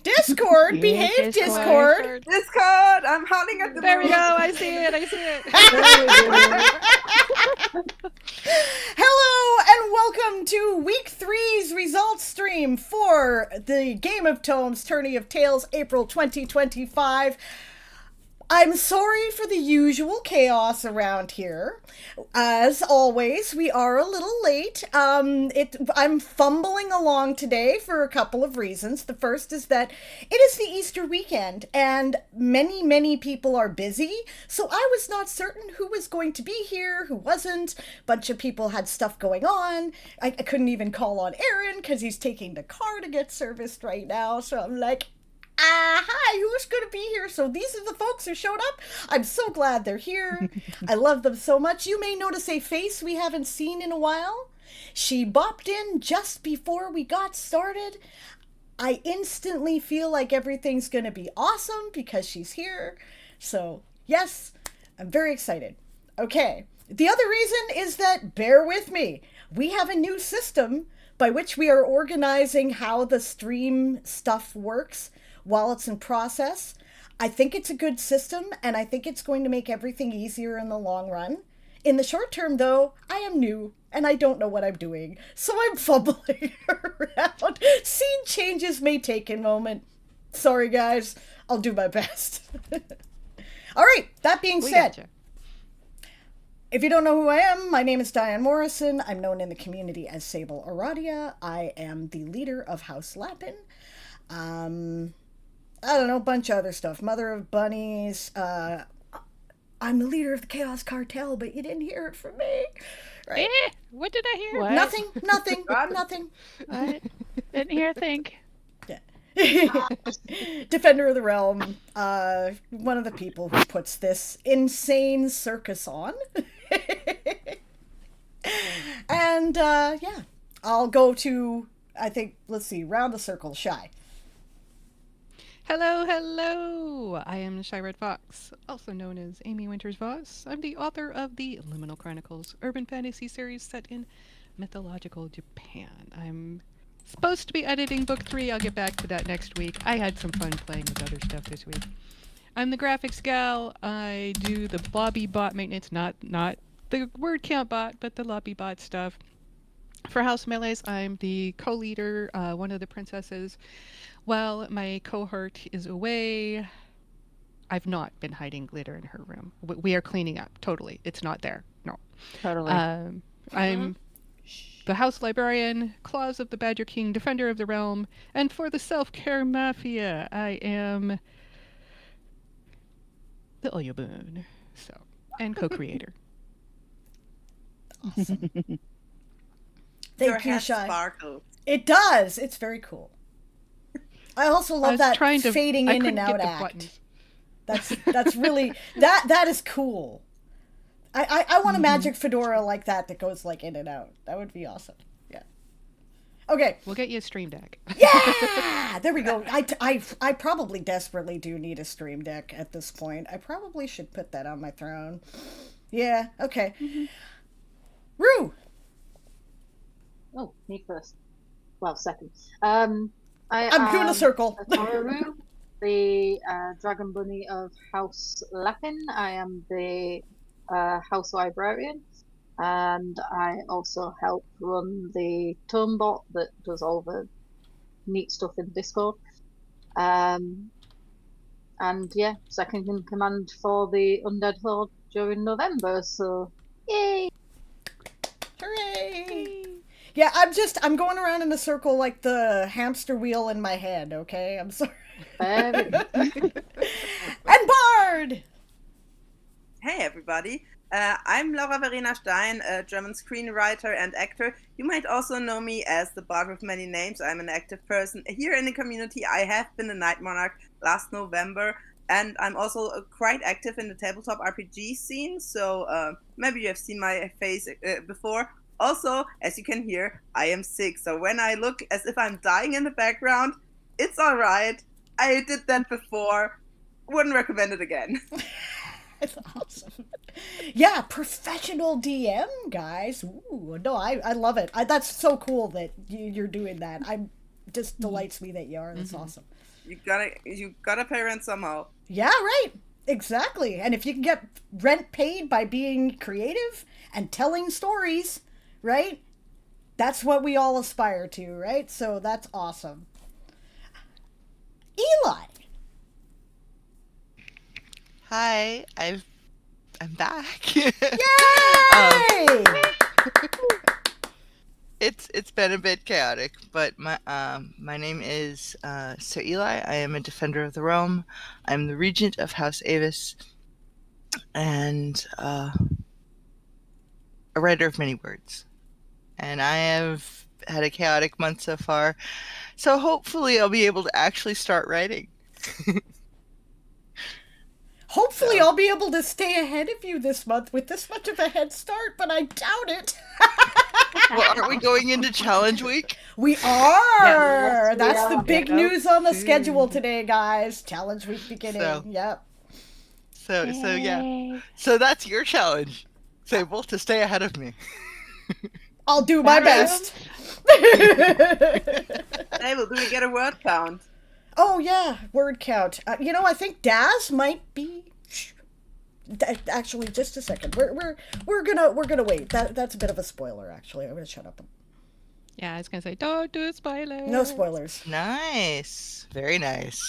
Discord, behave, Discord. Discord, I'm holding at the There we moon. go. I see it. I see it. Hello and welcome to week 3's results stream for the Game of Tomes Tourney of Tales April 2025. I'm sorry for the usual chaos around here. As always, we are a little late. I'm fumbling along today for a couple of reasons. The first is that it is the Easter weekend, and many people are busy, so I was not certain who was going to be here, who wasn't. A bunch of people had stuff going on. I couldn't even call on Aaron because he's taking the car to get serviced right now, so I'm like, hi, who's going to be here? So these are the folks who showed up. I'm so glad they're here. I love them so much. You may notice a face we haven't seen in a while. She bopped in just before we got started. I instantly feel like everything's going to be awesome because she's here. So, yes, I'm very excited. Okay, the other reason is that, bear with me, we have a new system by which we are organizing how the stream stuff works while it's in process. I think it's a good system, and I think it's going to make everything easier in the long run. In the short term, though, I am new, and I don't know what I'm doing, so I'm fumbling around. Scene changes may take a moment. Sorry, guys. I'll do my best. All right, that being said, Gotcha. if you don't know who I am, my name is Diane Morrison. I'm known in the community as Sable Aradia. I am the leader of House Lapin. I don't know, a bunch of other stuff. Mother of Bunnies. I'm the leader of the Chaos Cartel, but you didn't hear it from me. Right? What did I hear? What? Nothing. What? Didn't hear a thing. Defender of the Realm. One of the people who puts this insane circus on. And, yeah. I'll go to, I think, let's see, round the circle, Shy. Hello. I am Shy Red Fox, also known as Amy Winters Voss. I'm the author of the Liminal Chronicles urban fantasy series set in mythological Japan. I'm supposed to be editing book 3. I'll get back to that next week. I had some fun playing with other stuff this week. I'm the graphics gal. I do the lobby bot maintenance, not the word count bot, but the lobby bot stuff. For House Melees, I'm the co-leader, one of the princesses. While my cohort is away, I've not been hiding glitter in her room. We are cleaning up, totally. It's not there, no. Totally. I'm the House Librarian, Claws of the Badger King, Defender of the Realm, and for the Self-Care Mafia, I am the Oyoboon, so, and co-creator. Awesome. Your Thank you, hat Shy. sparkles. It does. It's very cool. I also love that fading I in and couldn't out get the act. buttons. That's really that is cool. I want a magic fedora like that goes like in and out. That would be awesome. Yeah. Okay. We'll get you a stream deck. Yeah. There we go. I probably desperately do need a stream deck at this point. I probably should put that on my throne. Yeah. Okay. Rue. Oh, me first. Well, second. I'm doing a circle. Toru, the Dragon Bunny of House Lapin. I am the House Librarian, and I also help run the tome bot that does all the neat stuff in Discord. And yeah, second in command for the Undead Horde during November. So, yay! Hooray! Yeah, I'm going around in a circle like the hamster wheel in my head, okay? I'm sorry. Very And Bard! Hey everybody, I'm Laura Verena Stein, a German screenwriter and actor. You might also know me as the Bard with many names. I'm an active person here in the community. I have been a Night Monarch last November, and I'm also quite active in the tabletop RPG scene, so maybe you have seen my face before. Also, as you can hear, I am sick, so when I look as if I'm dying in the background, it's alright. I did that before. Wouldn't recommend it again. That's awesome. Yeah, professional DM, guys. Ooh, no, I love it. That's so cool that you're doing that. Just delights me that you are. That's awesome. You gotta pay rent somehow. Yeah, right. Exactly. And if you can get rent paid by being creative and telling stories, right? That's what we all aspire to, right? So that's awesome. Eli. Hi, I'm back. Yay! It's been a bit chaotic, but my name is Sir Eli. I am a defender of the realm. I'm the regent of House Avis, and a writer of many words. And I have had a chaotic month so far, so hopefully I'll be able to actually start writing. Hopefully So- I'll be able to stay ahead of you this month with this much of a head start, but I doubt it. Well, aren't we going into challenge week? We are. Yes, we That's the are. big Yep. news on the schedule today, guys. Challenge week beginning. So- Yep. So yeah. So that's your challenge, Sable, to stay ahead of me. I'll do my Satrium? best. Sable, do we get a word count? Oh yeah, word count. I think Daz might be. Actually, just a second. We're gonna wait. That's a bit of a spoiler. Actually, I'm gonna shut up. Yeah, I was gonna say, don't do spoilers. No spoilers. Nice. Very nice.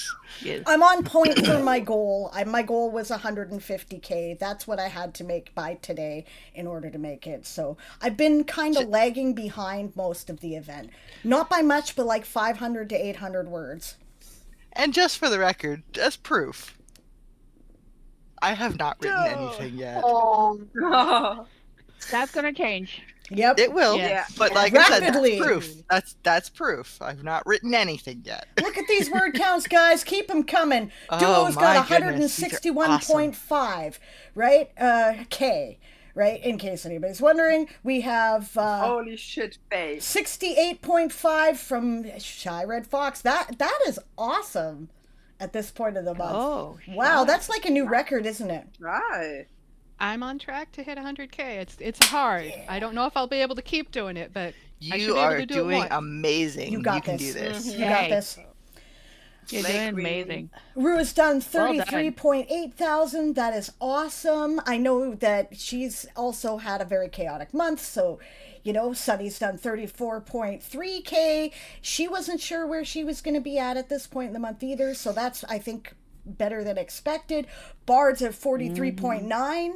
Yes. I'm on point for my goal. My goal was 150K. That's what I had to make by today in order to make it. So I've been kind of lagging behind most of the event. Not by much, but like 500 to 800 words. And just for the record, as proof, I have not written anything yet. Oh, That's gonna change. Yep. It will, Yeah. but like I said, Rapidly. that's proof. That's proof. I've not written anything yet. Look at these word counts, guys. Keep them coming. Oh, Duo's got my goodness, these are 161.5, right? K, right? In case anybody's wondering, we have holy shit, face. 68.5 from Shy Red Fox. That is awesome at this point of the month. Oh, Wow, that's like a new record, isn't it? Right. I'm on track to hit 100K. It's hard. I don't know if I'll be able to keep doing it, but I should You be able are to do it doing once. amazing. You got can this. do this. You got Yay. this. you're Slay doing queen. amazing. Rue has done Well done. 33.8 thousand. That is awesome. I know that she's also had a very chaotic month, so Sunny's done 34.3K. She wasn't sure where she was going to be at this point in the month either, so that's, I think, better than expected. Bard's at 43.9.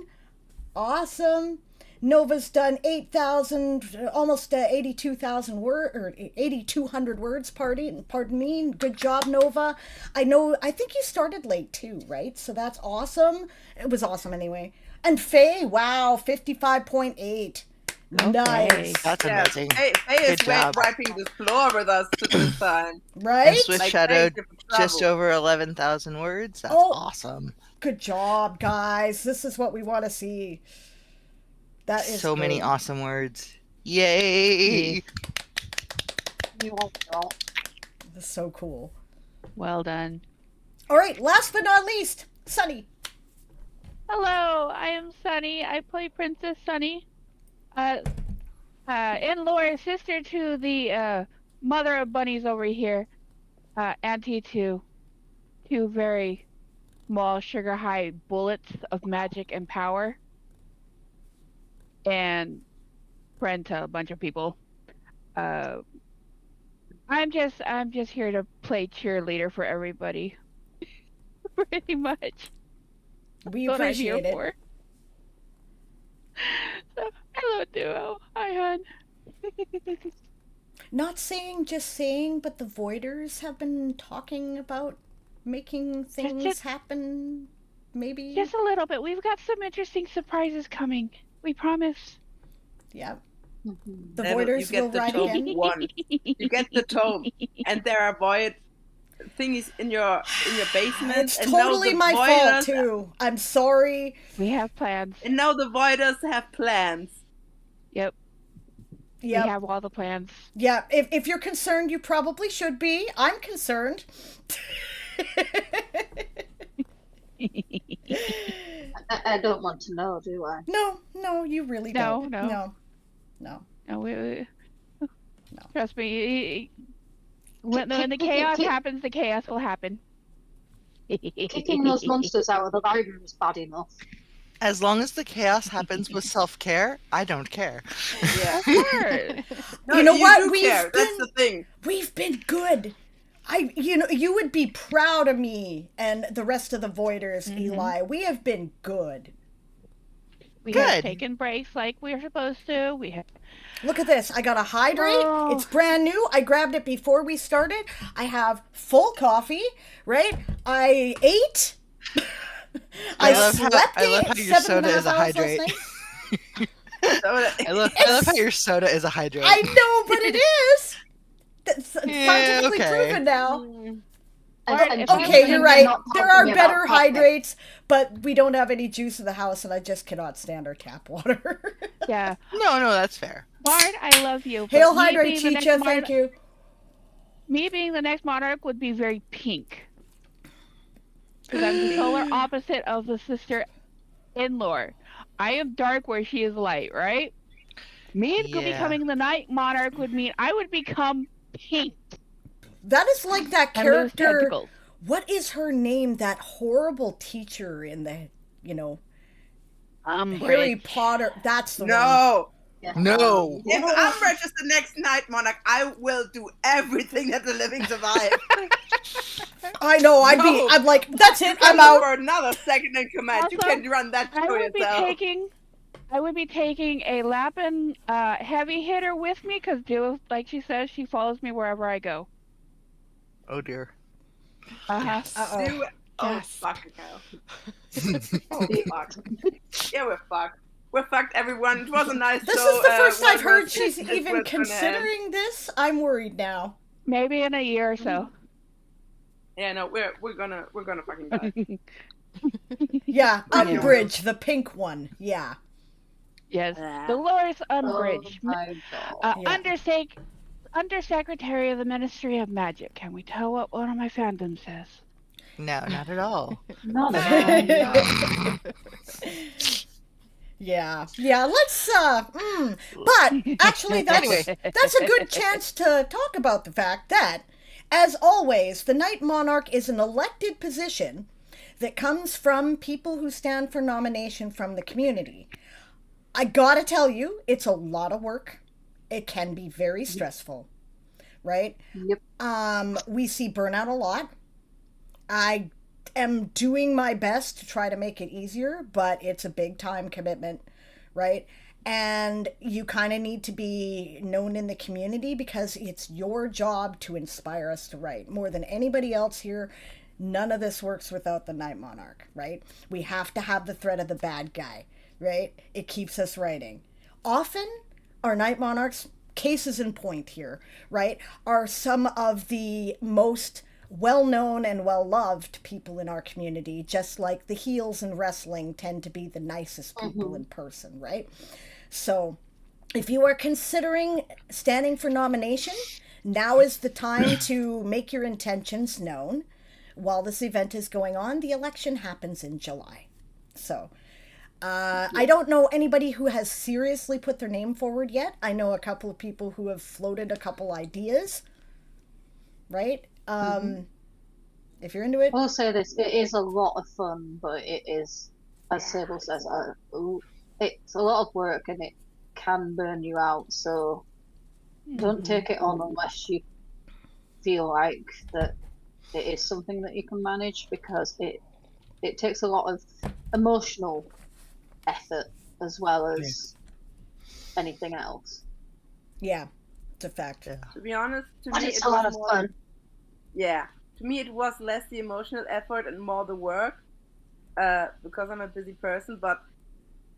Awesome. Nova's done 8,000, almost 82,000 or 8,200 words. Pardon me. Good job, Nova. I think you started late too, right? So that's awesome. It was awesome anyway. And Faye, wow, 55.8. Nice, That's Yeah, amazing. Faye Good is job. wiping the floor with us this time. And right? Swift Like Shadow, Faye's different just travel. over 11,000 words. That's Oh. awesome. Good job, guys. This is what we want to see. That is So many good. awesome words. Yay! You want that? This is so cool. Well done. All right, last but not least, Sunny. Hello, I am Sunny. I play Princess Sunny. In-law sister to the mother of bunnies over here. Auntie to two very small sugar high bullets of magic and power. And friend to a bunch of people. I'm just here to play cheerleader for everybody. Pretty much. We That's what I'm here appreciate it. for. So, hello, duo. Hi, hon. Not saying, just saying, but the Voiders have been talking about making things happen. Maybe. Just a little bit. We've got some interesting surprises coming. We promise. Yeah. Mhm. The Neville, Voiders you get will the ride tome again. one. You get the tome, and there are void thingies in your basement. It's and now totally the my fault voiders- too. I'm sorry. We have plans. And now the voiders have plans. Yep. Yep. We have all the plans. Yeah. If you're concerned, you probably should be. I'm concerned. I don't want to know, do I? No, you really No, don't. no. No. No, we No. trust me. When the chaos happens, the chaos will happen. Kicking those monsters out of the library was bad enough. As long as the chaos happens with self-care, I don't care. Yeah. Of course. No, You know what? do We've care. That's been- the thing. We've been good. You would be proud of me and the rest of the Voiders, Eli. We have been good. We Good. have taken breaks like we're supposed to. We have. Look at this. I got a hydrate. Oh. It's brand new. I grabbed it before we started. I have full coffee, right? I ate. I love how slept your 7.5 soda is a hours last hydrate. night. I love how your soda is a hydrate. I know, but it is. That's scientifically okay. proven now. Alright, if Okay, you're right. Not There talking are about better coffee. hydrates, but we don't have any juice in the house, and I just cannot stand our tap water. Yeah. No, that's fair. Bard, I love you. but Hail me hydrate, being the next Chicha. monarch- Thank you. Me being the next monarch would be very pink. Because I'm the solar opposite of the sister in lore. I am dark where she is light, right? Me Yeah. becoming the night monarch would mean I would become pink That is like that and lose character. tentacles. What is her name? That horrible teacher in the, Harry Potter. That's the one. No. No. If Umbridge is the next Night Monarch, I will do everything that the living survive. I know. No. I'm like, that's it. I'm Come out. for another second in command. You Also, can run that I show would be yourself. taking a Lapin heavy hitter with me because, like she says, she follows me wherever I go. Oh dear. Uh-huh. Uh-oh. Do it. Oh, Yes. fucking hell. Oh, fuck. Yeah, we're fucked. We're fucked, everyone. It was a nice This show. is the first well I've heard worth she's it. even It was gonna end. considering this. I'm worried now. Maybe in a year or so. Yeah, no, we're gonna fucking die. Yeah, Yeah. Umbridge, the pink one. Yeah. Yes. Ah. Dolores Oh Umbridge. my god. Yeah. Undersecretary of the Ministry of Magic. Can we tell what one of my fandoms says? No, not at all. Not at all. Yeah. Yeah, let's but actually that's a good chance to talk about the fact that, as always, the Night Monarch is an elected position that comes from people who stand for nomination from the community. I gotta tell you, it's a lot of work. It can be very stressful, right? Yep. We see burnout a lot. I am doing my best to try to make it easier, but it's a big time commitment, right? And you kind of need to be known in the community because it's your job to inspire us to write. More than anybody else here, none of this works without the Night Monarch, right? We have to have the threat of the bad guy, right? It keeps us writing. Often, our Night Monarchs, cases in point here, right, are some of the most well-known and well-loved people in our community, just like the heels in wrestling tend to be the nicest people in person, right? So if you are considering standing for nomination, now is the time to make your intentions known. While this event is going on, the election happens in July. So I don't know anybody who has seriously put their name forward yet. I know a couple of people who have floated a couple ideas, right? If you're into it. I will say this: it is a lot of fun, but it is, as Sable says, it's a lot of work and it can burn you out. So don't take it on unless you feel like that it is something that you can manage, because it takes a lot of emotional effort as well as anything else. Yeah, it's a fact. Yeah. To be honest, to But me it's it a lot was of more, fun. yeah. To me, it was less the emotional effort and more the work, because I'm a busy person. But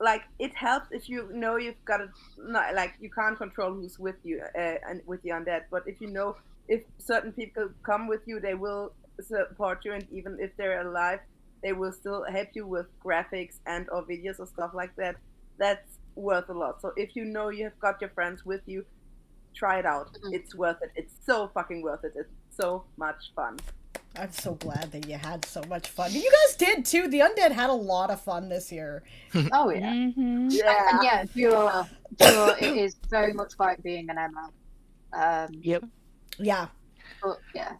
like, it helps if you know you've got to, not like you can't control who's with you and with you on that. But if you know if certain people come with you, they will support you, and even if they're alive, they will still help you with graphics and or videos or stuff like that. That's worth a lot. So if you know you have got your friends with you, try it out. It's worth it. It's so fucking worth it. It's so much fun. I'm so glad that you had so much fun. You guys did too. The Undead had a lot of fun this year. Oh yeah. Mm-hmm. Yeah. And yeah, duo, it is very much like being an ML. Yep. Yeah. But yeah,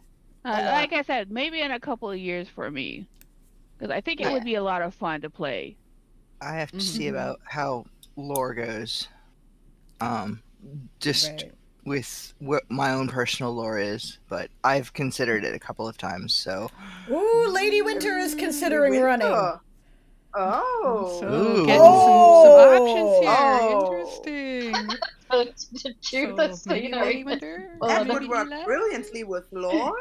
Like I said, maybe in a couple of years for me, because I think it would be a lot of fun to play. I have to Mhm. see about how lore goes. Just Right. with what my own personal lore is, but I've considered it a couple of times. So, Ooh, Lady Winter is considering Winter. running. Oh. So Ooh. getting some options Oh. here. Oh. Interesting. to do So this, so maybe you know, Lady Winter. well, That maybe would work Eli? brilliantly with lore.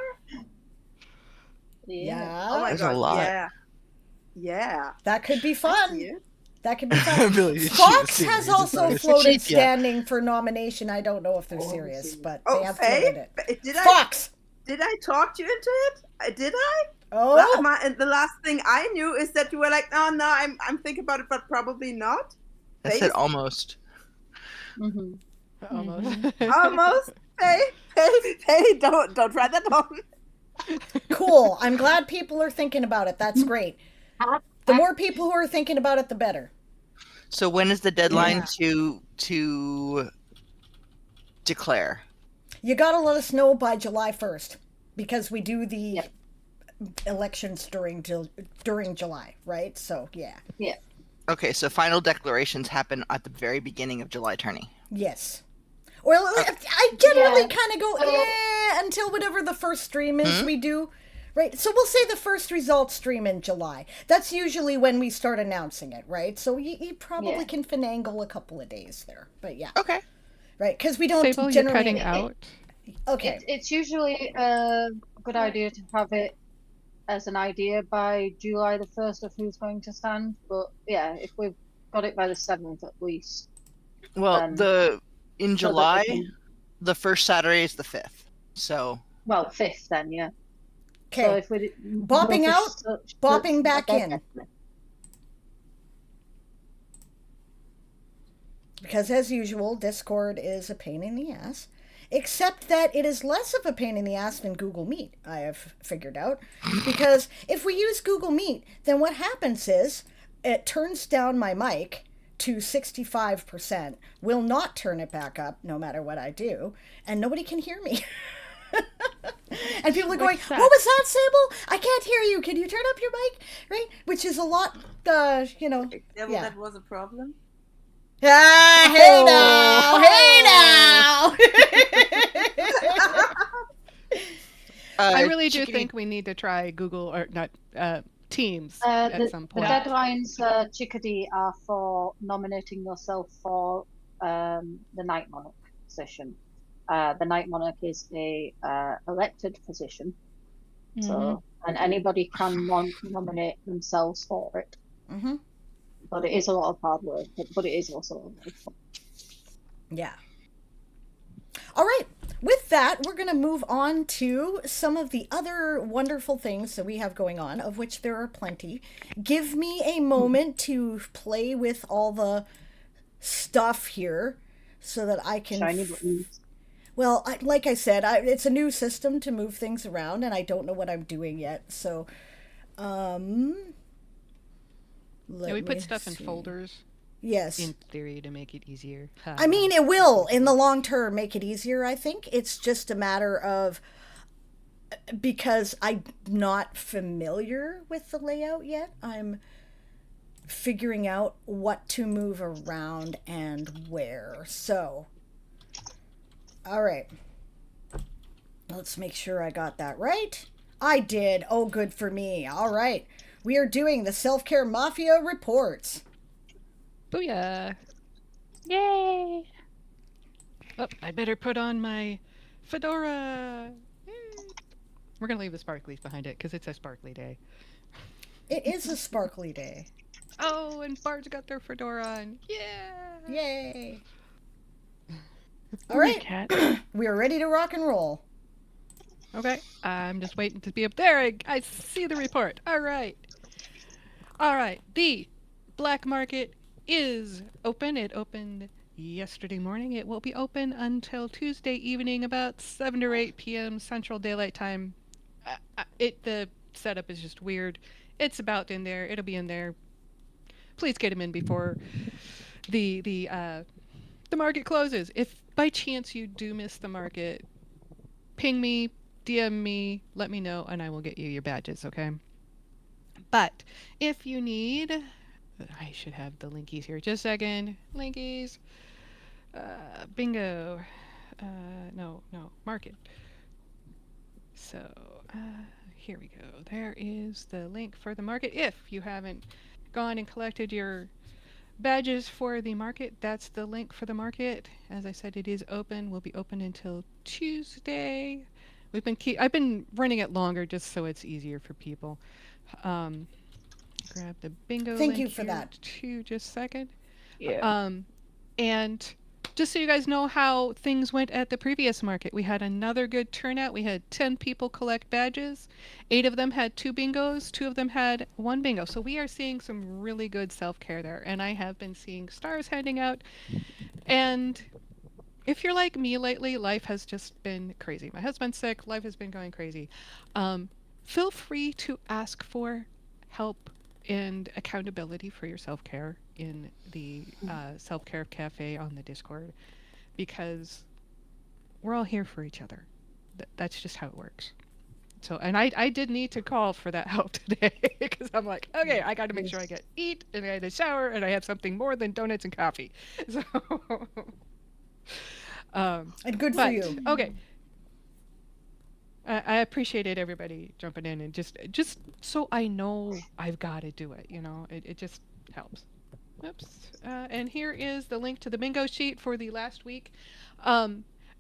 yeah. Oh my There's a god, lot. yeah. Yeah. That could be I see fun. it. That could be fun. Ability to choose Fox the has reason also bonus. floated Cheap, yeah. standing for nomination. I don't know if they're serious, but they Oh, have Faye? floated it. Did Fox! I talk you into it? Did I? Oh! And the last thing I knew is that you were like, no, I'm thinking about it, but probably not. I Faye said is- almost. Mm-hmm. Almost. almost. Faye, don't write that down. Cool. I'm glad people are thinking about it. That's great. The more people who are thinking about it, the better. So when is the deadline to declare? You gotta let us know by July 1st because we do the Yep. elections during July, right? So, yeah. Yeah. Okay, so final declarations happen at the very beginning of July Tourney. Yes. Well, I generally Yeah. kind of go until whatever the first stream is Hmm? we do. Right, so we'll say the first results stream in July. That's usually when we start announcing it, right? So you probably Yeah. can finagle a couple of days there. But yeah, Okay. right, because we don't Sable, you're generally... cutting out. Okay, It's usually a good idea to have it as an idea by July the 1st of who's going to stand. But yeah, if we've got it by the 7th at least. Well, in in so that July, we can, the first Saturday is the 5th. So, well, 5th then, yeah. So okay. if we Bopping out, bopping back in. Because as usual, Discord is a pain in the ass. Except that it is less of a pain in the ass than Google Meet, I have figured out. Because if we use Google Meet, then what happens is it turns down my mic to 65%, will not turn it back up no matter what I do, and nobody can hear me. And people are going, what was that, Sable? I can't hear you. Can you turn up your mic? Right? Which is a lot, Yeah, well, yeah. that was a problem. Ah, hey now, I really do Chickadee- think we need to try Google or not Teams The at some point. deadlines, Chickadee, are for nominating yourself for the Night Monarch position. The Night Monarch is a elected position, so and anybody can nominate themselves for it. Mm-hmm. But it is a lot of hard work. But it is also a lot of fun. Yeah. All right. With that, we're going to move on to some of the other wonderful things that we have going on, of which there are plenty. Give me a moment to play with all the stuff here so that I can... Shiny buttons. Well, like I said, it's a new system to move things around, and I don't know what I'm doing yet. So, Yeah, we put stuff in folders Yes. in theory to make it easier. I mean, it will, in the long term, make it easier, I think. It's just a matter of... Because I'm not familiar with the layout yet, I'm figuring out what to move around and where. So, all right. Let's make sure I got that right. I did. Oh, good for me. All right. We are doing the Self-Care Mafia reports. Booyah! Yay! Oh, I better put on my fedora. Yay. We're gonna leave the sparklies behind it because it's a sparkly day. It is a sparkly day. Oh, and Bard's got their fedora on. Yeah! Yay. Oh All my right. cat. We are ready to rock and roll. Okay, I'm just waiting to be up there. I see the report. All right. The black market is open. It opened yesterday morning. It will be open until Tuesday evening, about 7 or 8 p.m. Central Daylight Time. The setup is just weird. It's about in there. It'll be in there. Please get them in before the market closes. If by chance you do miss the market, ping me, DM me, let me know, and I will get you your badges, okay? But if you need, I should have the linkies here. Just a second. Linkies. Bingo. No, market. So here we go. There is the link for the market. If you haven't gone and collected your badges for the market, that's the link for the market. As I said, it is open. Will be open until Tuesday. I've been running it longer just so it's easier for people. Grab the bingo Thank link you for here that. too, just a second. Yeah. And just so you guys know how things went at the previous market, we had another good turnout. We had 10 people collect badges. 8 of them had 2 bingos. 2 of them had 1 bingo. So we are seeing some really good self-care there. And I have been seeing stars handing out. And if you're like me lately, life has just been crazy. My husband's sick. Life has been going crazy. Feel free to ask for help and accountability for your self-care in the self-care cafe on the Discord, because we're all here for each other. That's just how it works. So, and I did need to call for that help today because I'm like, okay, I got to make sure I eat and I had a shower and I have something more than donuts and coffee. So, And good for you. Okay. I appreciated everybody jumping in and just so I know I've got to do it. It just helps. Oops. And here is the link to the bingo sheet for the last week.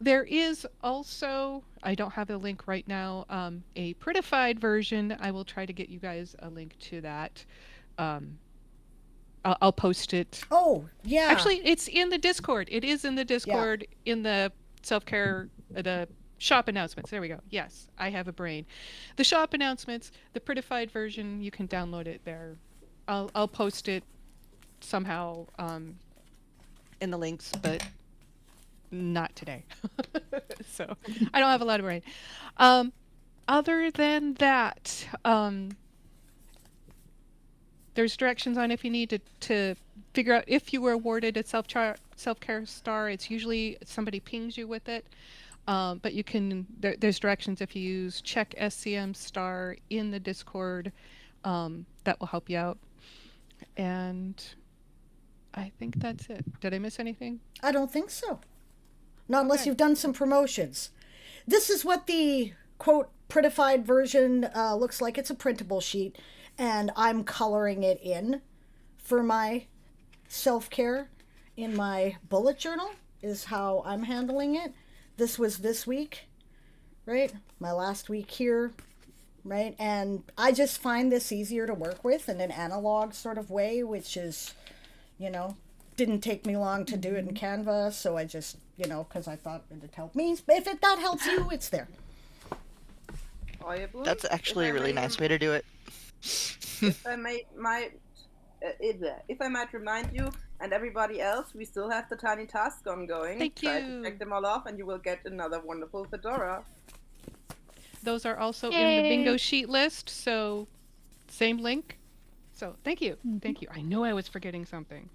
There is also, I don't have a link right now, a prettified version. I will try to get you guys a link to that. I'll post it. Oh, yeah. Actually, it's in the Discord. It is in the Discord in the self-care, the shop announcements. There we go. Yes, I have a brain. The shop announcements, the prettified version, you can download it there. I'll post it somehow in the links, but not today. So I don't have a lot of brain. Other than that, there's directions on if you need to figure out if you were awarded a self-care star. It's usually somebody pings you with it. But you can, there's directions if you use check SCM star in the Discord. That will help you out. And I think that's it. Did I miss anything? I don't think so. Not unless you've done some promotions. This is what the, quote, prettified version looks like. It's a printable sheet, and I'm coloring it in for my self-care in my bullet journal is how I'm handling it. This was this week, right? My last week here, right? And I just find this easier to work with in an analog sort of way, which is, didn't take me long to do it in Canva. So I just, because I thought it'd help me. But if that helps you, it's there. That's actually a really nice way to do it. If I might remind you and everybody else, we still have the tiny task ongoing. Thank Try you. to check them all off and you will get another wonderful fedora. Those are also in the bingo sheet list, so same link. So thank you. Thank you. I know I was forgetting something.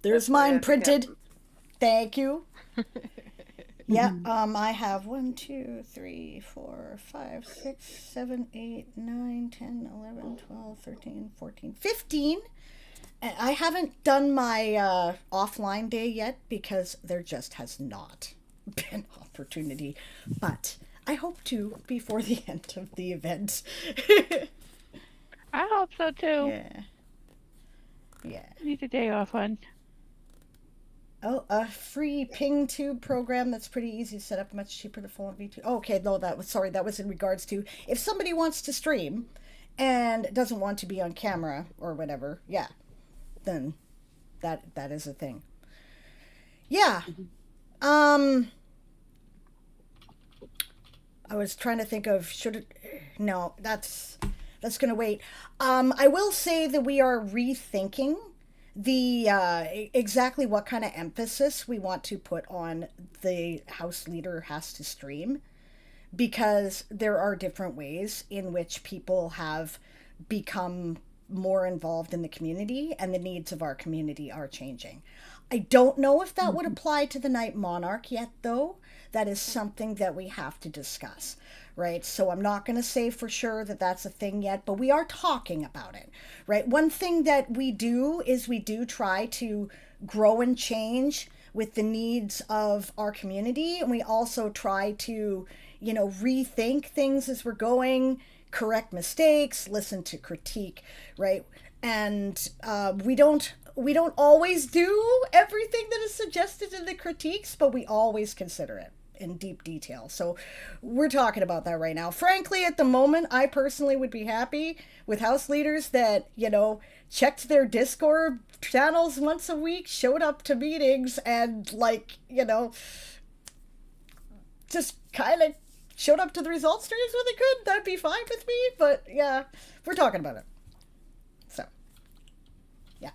There's mine printed. Thank you. Yeah, I have 1, 2, 3, 4, 5, 6, 7, 8, 9, 10, 11, 12, 13, 14, 15. And I haven't done my offline day yet because there just has not been opportunity. But I hope to before the end of the event. I hope so too. Yeah. Need a day off on. Oh, a free ping tube program that's pretty easy to set up, much cheaper to phone V2. Oh, okay, no, that was in regards to if somebody wants to stream and doesn't want to be on camera or whatever, yeah, then that is a thing. Yeah. I was trying to think of no, that's gonna wait. I will say that we are rethinking the exactly what kind of emphasis we want to put on the house leader has to stream, because there are different ways in which people have become more involved in the community, and the needs of our community are changing. I don't know if that would apply to the Night Monarch yet, though. That is something that we have to discuss, right? So I'm not going to say for sure that that's a thing yet, but we are talking about it, right? One thing that we do is we do try to grow and change with the needs of our community, and we also try to, rethink things as we're going, correct mistakes, listen to critique, right? And we don't always do everything that is suggested in the critiques, but we always consider it in deep detail. So we're talking about that right now. Frankly, at the moment, I personally would be happy with house leaders that, checked their Discord channels once a week, showed up to meetings, and just kind of showed up to the results streams when they could. That'd be fine with me. But yeah, we're talking about it. So yeah.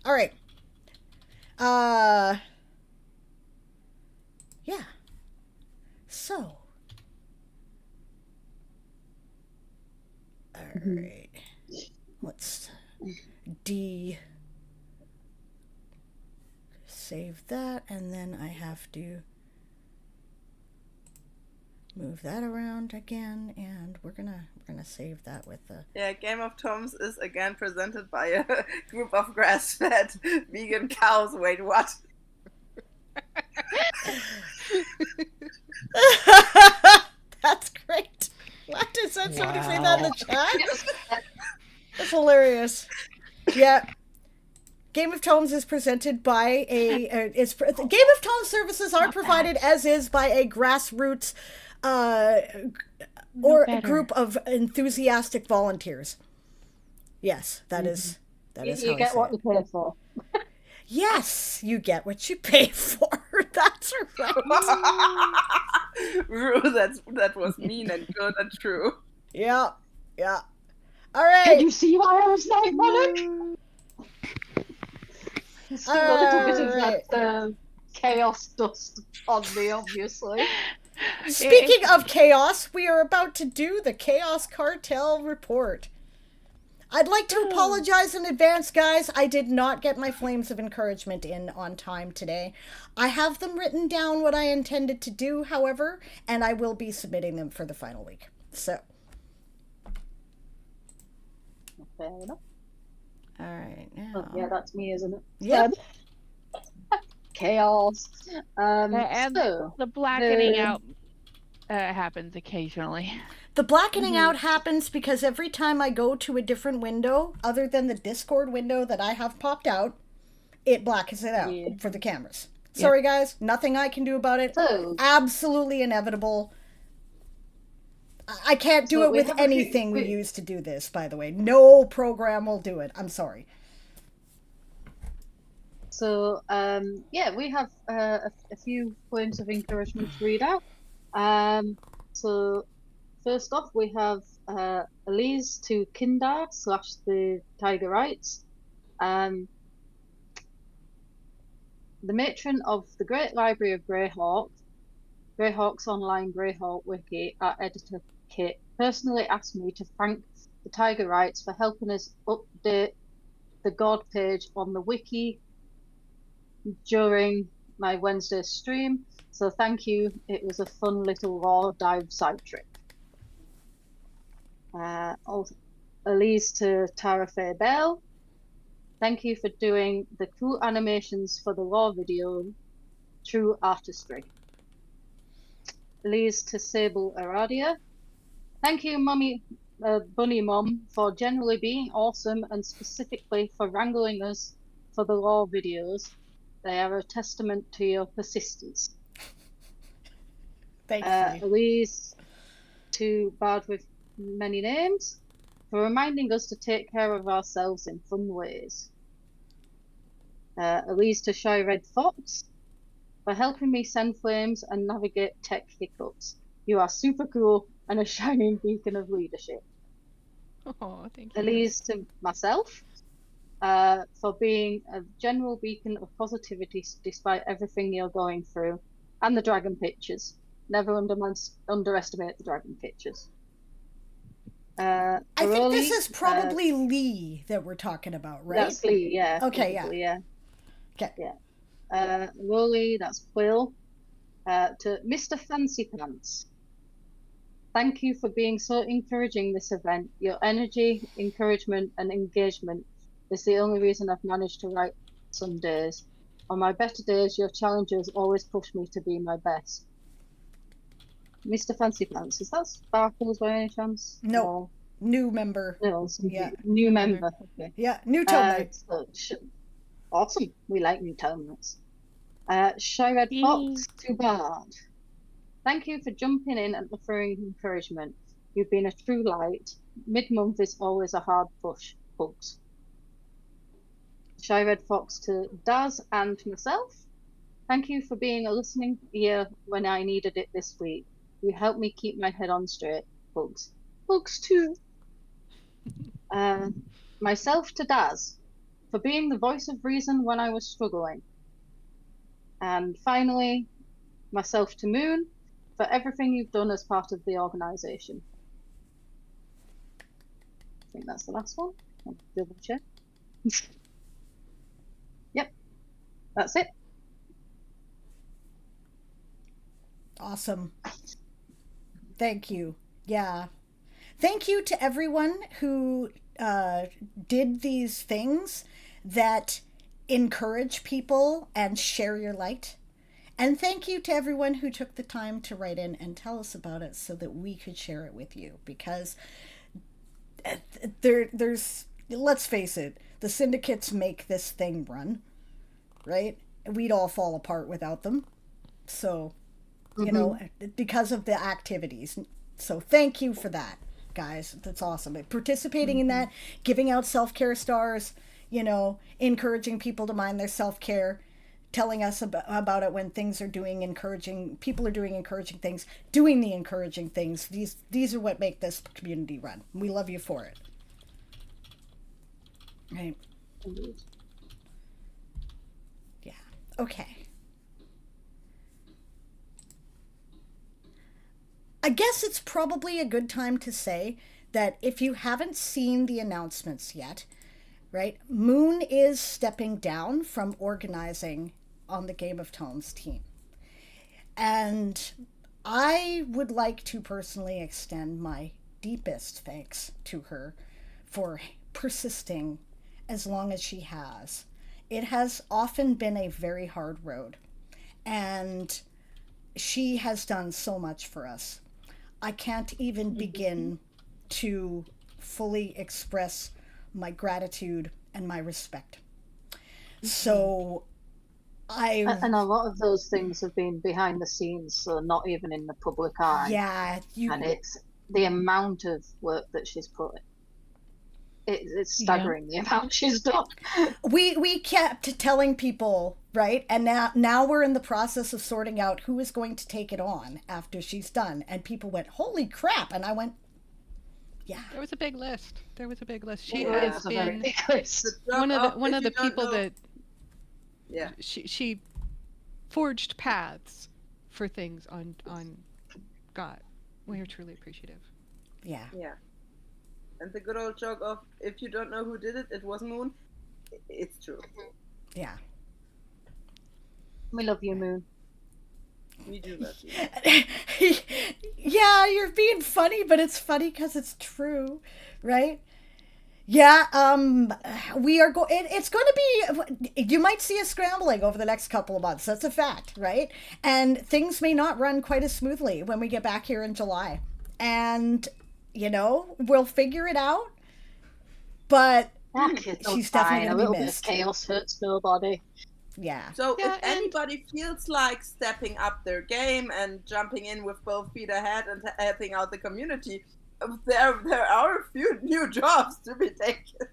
All right. Yeah. So. All right. Let's save that, and then I have to move that around again, and we're gonna save that with the Game of Thrones is again presented by a group of grass-fed vegan cows. Wait, what? That's great. Glad to send somebody say that in the chat. That's hilarious. Yeah. Game of Thrones is presented by Game of Thrones services are provided as is by a grassroots or a group of enthusiastic volunteers. Yes, that is how you get what you pay for. Yes, you get what you pay for. That's right. Rue, that was mean and good and true. Yeah. All right. Can you see why I was Night Monarch? Still a little bit of that chaos dust on me, obviously. Speaking of chaos, we are about to do the Chaos Cartel report. I'd like to apologize in advance, guys. I did not get my Flames of Encouragement in on time today. I have them written down what I intended to do, however, and I will be submitting them for the final week. So. Fair enough. All right, now. Oh, yeah, that's me, isn't it? Yep. Chaos. And so, the blackening out happens occasionally. The blackening out happens because every time I go to a different window, other than the Discord window that I have popped out, it blackens it out for the cameras. Sorry, guys. Nothing I can do about it. So, absolutely inevitable. I can't do it with anything we use to do this, by the way. No program will do it. I'm sorry. So, we have a few points of encouragement to read out. So, first off, we have Elise to Kindar / the Tiger Rights. The matron of the Great Library of Greyhawk's online Greyhawk Wiki, our editor Kit, personally asked me to thank the Tiger Rights for helping us update the God page on the wiki during my Wednesday stream. So thank you. It was a fun little lore dive side trip. Also, Elise to Tara Faye Bell. Thank you for doing the cool animations for the lore video. True artistry. Elise to Sable Aradia. Thank you, Bunny Mom, for generally being awesome and specifically for wrangling us for the lore videos. They are a testament to your persistence. Thanks. Elise to Bard with Many Names for reminding us to take care of ourselves in fun ways. Elise to Shy Red Fox for helping me send flames and navigate tech hiccups. You are super cool and a shining beacon of leadership. Oh, thank you. Elise to myself for being a general beacon of positivity despite everything you're going through. And the dragon pictures. Never underestimate the dragon pictures. I think this Broly, is probably Lee that we're talking about, right? That's Lee, yeah. Okay, probably, yeah. Okay. Yeah. Rolly, that's Quill. To Mr. Fancy Pants. Thank you for being so encouraging this event. Your energy, encouragement, and engagement is the only reason I've managed to write some days. On my better days, your challenges always push me to be my best. Mr. Fancy Pants, is that Sparkles by any chance? No. New member. No, Yeah. New member. Okay. Yeah, new Tome Knight. Awesome. We like new Tome Knights. Shy-Red Fox to Bard. Thank you for jumping in and offering encouragement. You've been a true light. Mid-month is always a hard push. Bugs. Shy-Red Fox to Daz and myself. Thank you for being a listening ear when I needed it this week. You helped me keep my head on straight. Bugs. Bugs too. Myself to Daz, for being the voice of reason when I was struggling. And finally, myself to Moon, for everything you've done as part of the organisation. I think that's the last one. I'll double check. Yep, that's it. Awesome. Thank you. Yeah. Thank you to everyone who did these things that encourage people and share your light. And thank you to everyone who took the time to write in and tell us about it so that we could share it with you. Because there's, let's face it, the syndicates make this thing run, right? We'd all fall apart without them. So, you know, because of the activities. So thank you for that, guys. That's awesome. Participating in that, giving out self-care stars, you know, encouraging people to mind their self-care, telling us about it when things are doing encouraging, people are doing encouraging things, doing the encouraging things. These are what make this community run. We love you for it. Right. Yeah. Okay. I guess it's probably a good time to say that if you haven't seen the announcements yet, right, Moon is stepping down from organizing on the Game of Tomes team. And I would like to personally extend my deepest thanks to her for persisting as long as she has. It has often been a very hard road, and she has done so much for us. I can't even begin to fully express my gratitude and my respect. So and a lot of those things have been behind the scenes, so not even in the public eye. Yeah, and it's the amount of work that she's put. It's staggering the amount she's done. We kept telling people, right? And now we're in the process of sorting out who is going to take it on after she's done. And people went, "Holy crap!" And I went, "Yeah." There was a big list. She Yeah, has been one of the people that she forged paths for things on God. We are truly appreciative. Yeah. Yeah. And the good old joke of, if you don't know who did it, it was Moon. It's true. Yeah. We love you, Moon. We do love you. Yeah, you're being funny, but it's funny because it's true, right? Yeah, we are it's going to be, you might see us scrambling over the next couple of months. That's a fact, right? And things may not run quite as smoothly when we get back here in July. And, you know, we'll figure it out. But she's definitely going to be missed. Chaos hurts nobody. Yeah. So if anybody feels like stepping up their game and jumping in with both feet ahead and helping out the community, there are a few new jobs to be taken.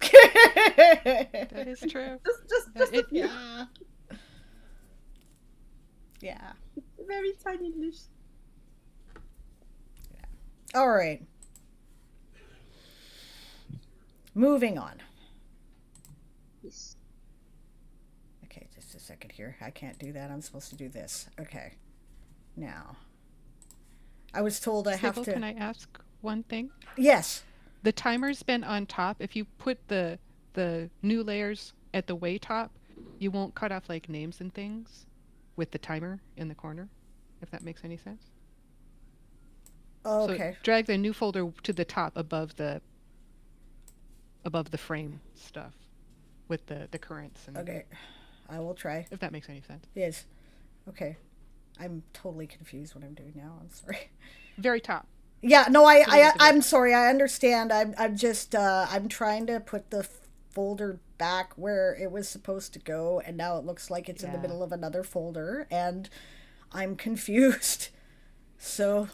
That is true. Just a few. Yeah. Very tiny list. Yeah. All right. Moving on. Okay, just a second here. I can't do that. I'm supposed to do this. Okay. Now. I was told I have to... Can I ask one thing? Yes. The timer's been on top. If you put the new layers at the way top, you won't cut off like names and things with the timer in the corner, if that makes any sense. Oh, So okay. drag the new folder to the top above the frame stuff with the currents and Okay. I will try. if that makes any sense. Yes. Okay. I'm totally confused what I'm doing now. I'm sorry. Very top. Yeah, no, Put it at the very I'm top. sorry. I understand. I'm just I'm trying to put the folder back where it was supposed to go, and now it looks like it's in the Yeah. middle of another folder, and I'm confused. So,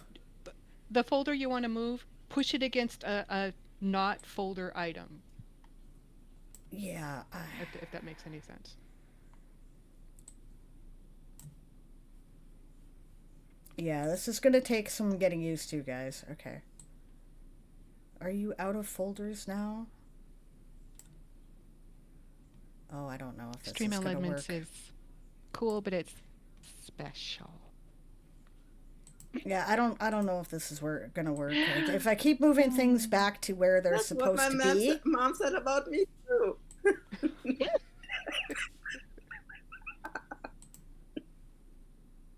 The folder you want to move, push it against a not folder item, yeah. if that makes any sense. Yeah, this is going to take some getting used to, guys. Okay. Are you out of folders now? Oh, I don't know if this Stream is going to work. Elements is cool, but it's special. Yeah, I don't know if this is going to work. If I keep moving things back to where they're That's what supposed my to be. mom said about me too.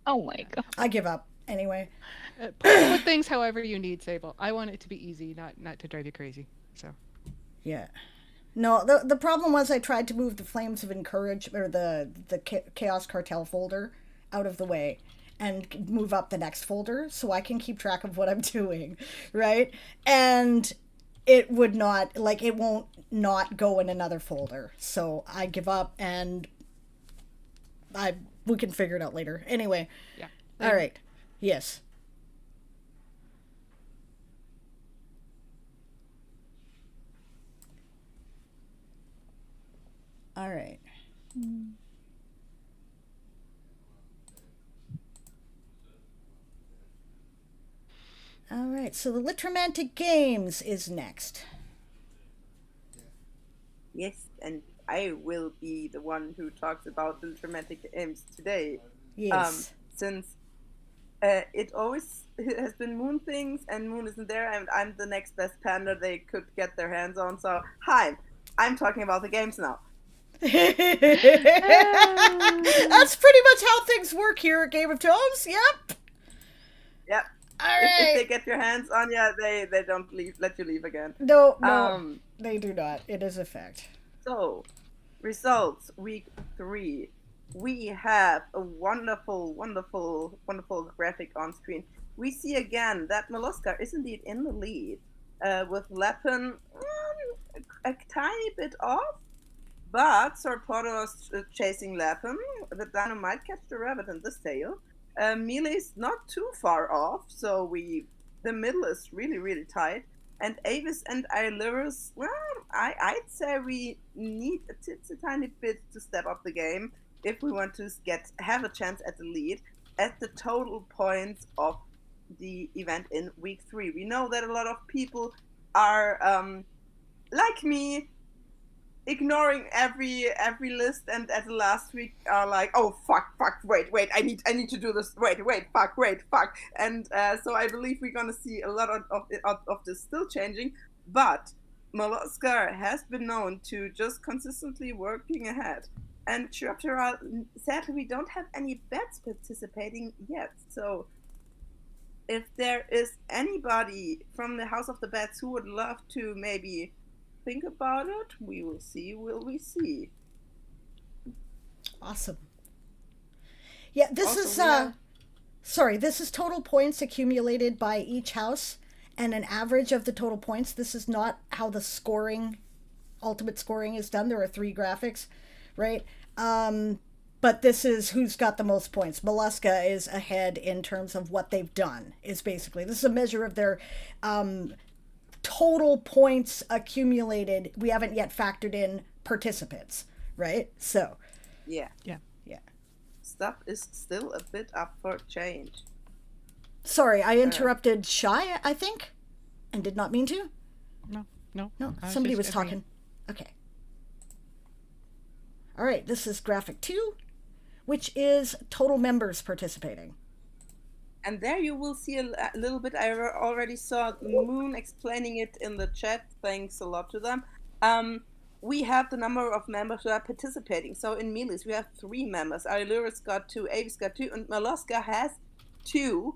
Oh my god. I give up. Anyway. Put things however you need, Sable. I want it to be easy, not to drive you crazy. So Yeah. No, the problem was I tried to move the Flames of Encouragement, or the Chaos Cartel folder out of the way and move up the next folder so I can keep track of what I'm doing, right? And it would not, like, it won't not go in another folder. So I give up, and we can figure it out later. Anyway. yeah. All right. Yes. All right. All right. So the Litromantic Games is next. Yes, and I will be the one who talks about the dramatic aims today. Yes. Since it always has been Moon things, and Moon isn't there, and I'm the next best panda they could get their hands on. So, hi, I'm talking about the games now. That's pretty much how things work here at Game of Tomes. Yep. Yep. All right. If they get your hands on you, they don't let you leave again. No, they do not. It is a fact. So, results week 3. We have a wonderful, wonderful, wonderful graphic on screen. We see again that Mollusca is indeed in the lead, with Lepin a tiny bit off, but Sarpodos chasing Lepin. The Dino might catch the rabbit in this tail. Melee's not too far off, so the middle is really, really tight. And Avis and Ilyrus, well, I'd say we need a tiny bit to step up the game if we want to have a chance at the lead at the total points of the event in week 3. We know that a lot of people are, like me, ignoring every list, and at the last week are like, oh fuck, wait, I need to do this, wait, fuck, and so I believe we're gonna see a lot of this still changing, but Mollusca has been known to just consistently working ahead, and Chiroptera, sadly we don't have any bets participating yet, so if there is anybody from the House of the Bats who would love to maybe think about it, we will see. Will we see? Awesome. Yeah, this is total points accumulated by each house and an average of the total points. This is not how the ultimate scoring is done. There are 3 graphics, right? But this is who's got the most points. Mollusca is ahead in terms of what they've done, is basically. This is a measure of their total points accumulated. We haven't yet factored in participants, right? So Yeah. Stuff is still a bit up for change. Sorry, I interrupted Shy, I think, and did not mean to. No, Somebody was talking. Okay. All right, this is graphic 2, which is total members participating. And there you will see a little bit. I already saw Moon explaining it in the chat. Thanks a lot to them. We have the number of members who are participating. So in Melis, we have 3 members. Arilurus got 2, Avis got 2, and Maloska has 2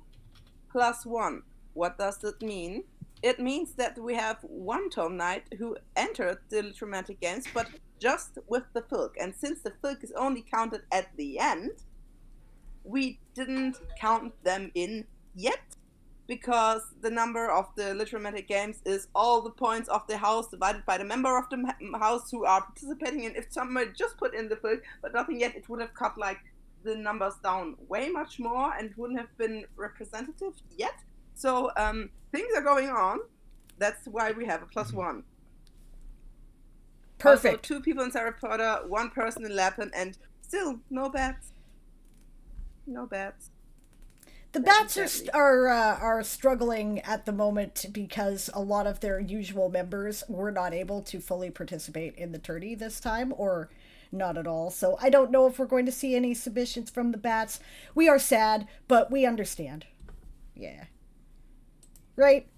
plus 1. What does that mean? It means that we have 1 Tome Knight who entered the Litromantic games, but just with the Filk. And since the Filk is only counted at the end, we didn't count them in yet, because the number of the Litromantic games is all the points of the house divided by the member of the house who are participating. And if somebody just put in the Filk but nothing yet, it would have cut like the numbers down way much more and wouldn't have been representative yet. So things are going on. That's why we have a +1. Perfect. Also, 2 people in Saratoga, 1 person in Lapland, and still no bats. No bats. The bats are struggling at the moment because a lot of their usual members were not able to fully participate in the tourney this time, or not at all. So I don't know if we're going to see any submissions from the bats. We are sad, but we understand. Yeah. Right?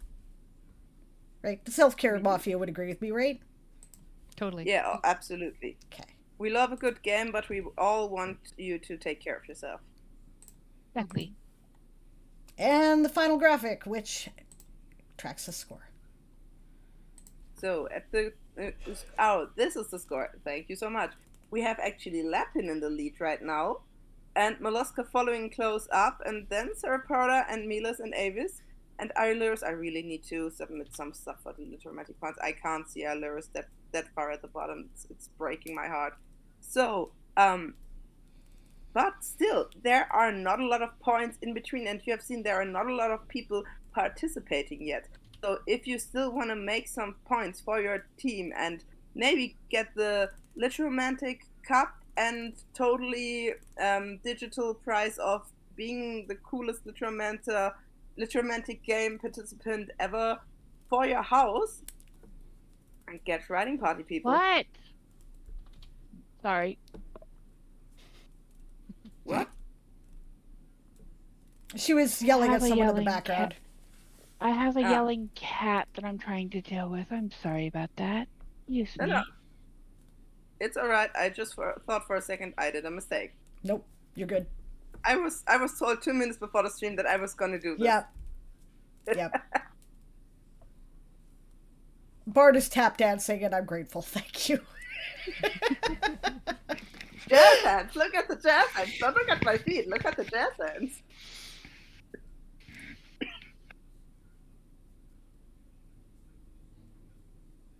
Right. The self-care mafia would agree with me, right? Totally. Yeah, absolutely. Okay. We love a good game, but we all want you to take care of yourself. Exactly. And the final graphic, which tracks the score. So at the this is the score. Thank you so much. We have actually Lapin in the lead right now, and Molluska following close up, and then Saraporta and Milas and Avis. And Arilurus, I really need to submit some stuff for the Litromantic points. I can't see Arilurus that far at the bottom. It's breaking my heart. So, but still, there are not a lot of points in between, and you have seen there are not a lot of people participating yet. So if you still want to make some points for your team and maybe get the Litromantic Cup and totally digital prize of being the coolest Litromantic game participant ever for your house, and get riding party, people. What? Sorry. What? She was yelling at someone in the background. I have a yelling cat that I'm trying to deal with. I'm sorry about that. Use me. No. It's alright. I just thought for a second I did a mistake. Nope, you're good. I was told 2 minutes before the stream that I was gonna do this. Yep. Bart is tap dancing, and I'm grateful. Thank you. Jazz hands. Look at the jazz hands. Don't look at my feet. Look at the jazz hands.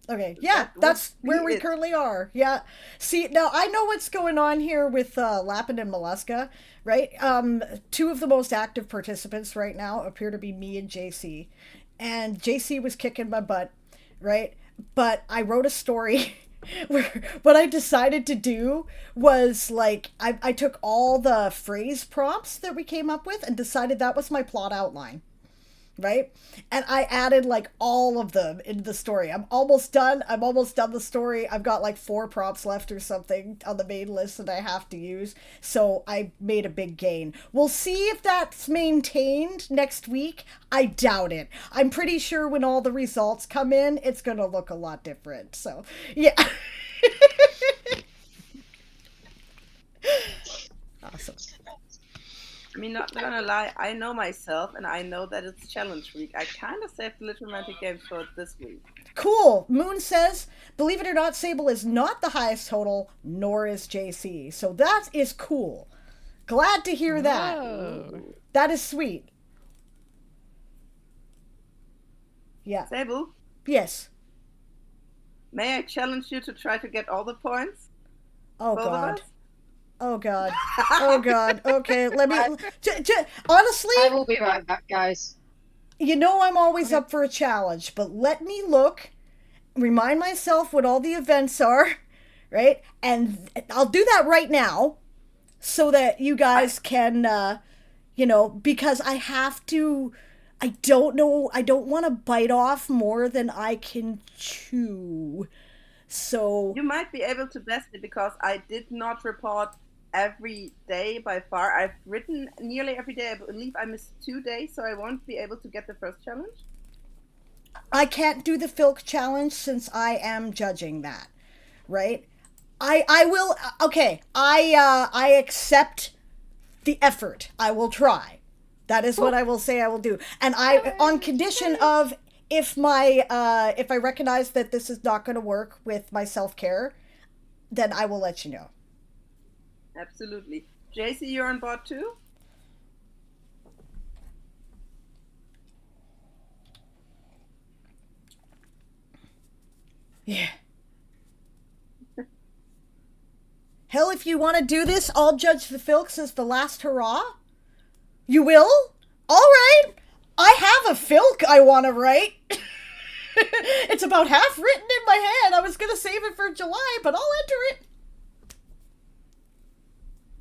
Okay, yeah, that's where we currently are. Yeah. See, now I know what's going on here with Lapin and Molluska, right? 2 of the most active participants right now appear to be me and JC. And JC was kicking my butt, right? But I wrote a story where what I decided to do was, like, I took all the phrase prompts that we came up with and decided that was my plot outline. Right? And I added like all of them into the story. I'm almost done the story. I've got like 4 prompts left or something on the main list that I have to use. So I made a big gain. We'll see if that's maintained next week. I doubt it. I'm pretty sure when all the results come in, it's going to look a lot different. So, yeah. Awesome. I mean, not gonna lie, I know myself, and I know that it's challenge week. I kind of saved the Litromantic games for this week. Cool. Moon says, believe it or not, Sable is not the highest total, nor is JC. So that is cool. Glad to hear that. Whoa. That is sweet. Yeah. Sable? Yes. May I challenge you to try to get all the points? Oh, Both of God. us? Oh, God. Oh, God. Okay, let me... honestly... I will be right back, guys. You know I'm always up for a challenge, but let me look, remind myself what all the events are, right? And I'll do that right now so that you guys can, because I have to... I don't want to bite off more than I can chew. So... You might be able to best it because I did not report every day by far. I've written nearly every day. I believe I missed 2 days, so I won't be able to get the first challenge. I can't do the Filk challenge since I am judging that, right? I will. Okay, I accept the effort. I will try. That is what I will say I will do, and I on condition of if I recognize that this is not going to work with my self-care, then I will let you know. Absolutely. JC, you're on board too? Yeah. Hell, if you want to do this, I'll judge the Filks as the last hurrah. You will? All right. I have a Filk I want to write. It's about half written in my head. I was going to save it for July, but I'll enter it.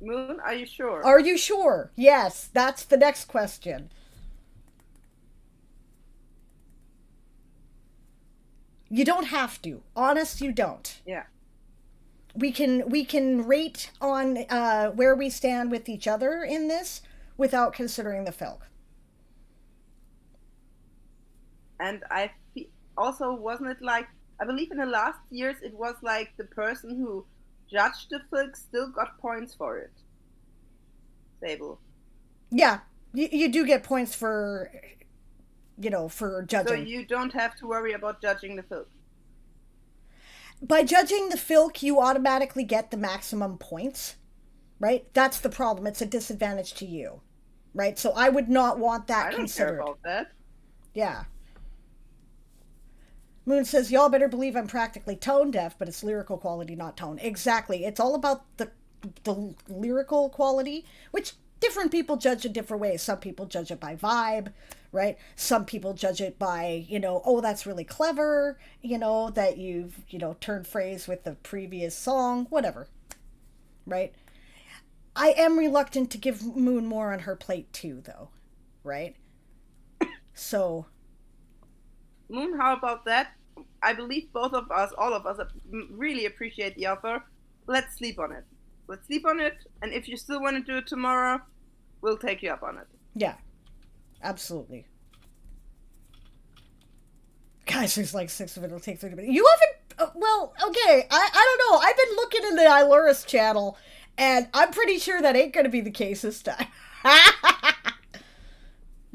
Moon, are you sure? Are you sure? Yes, that's the next question. You don't have to. Honest, you don't. Yeah. We can rate on where we stand with each other in this without considering the Filk. And also, wasn't it like, I believe in the last years it was like the person who judged the Filk still got points for it. Sable. Yeah, you do get points for, for judging. So you don't have to worry about judging the Filk. By judging the Filk, you automatically get the maximum points, right? That's the problem. It's a disadvantage to you, right? So I would not want that considered. I don't care about that. Yeah. Moon says, y'all better believe I'm practically tone deaf, but it's lyrical quality, not tone. Exactly. It's all about the lyrical quality, which different people judge in different ways. Some people judge it by vibe, right? Some people judge it by, oh, that's really clever, that you've, turned phrase with the previous song, whatever, right? I am reluctant to give Moon more on her plate too, though, right? So... Moon, how about that? I believe both of us, all of us, really appreciate the offer. Let's sleep on it. Let's sleep on it, and if you still want to do it tomorrow, we'll take you up on it. Yeah, absolutely. Guys, there's like 6 of it. It'll take 30 minutes. You haven't... well, okay, I don't know. I've been looking in the Iluris channel, and I'm pretty sure that ain't going to be the case this time. I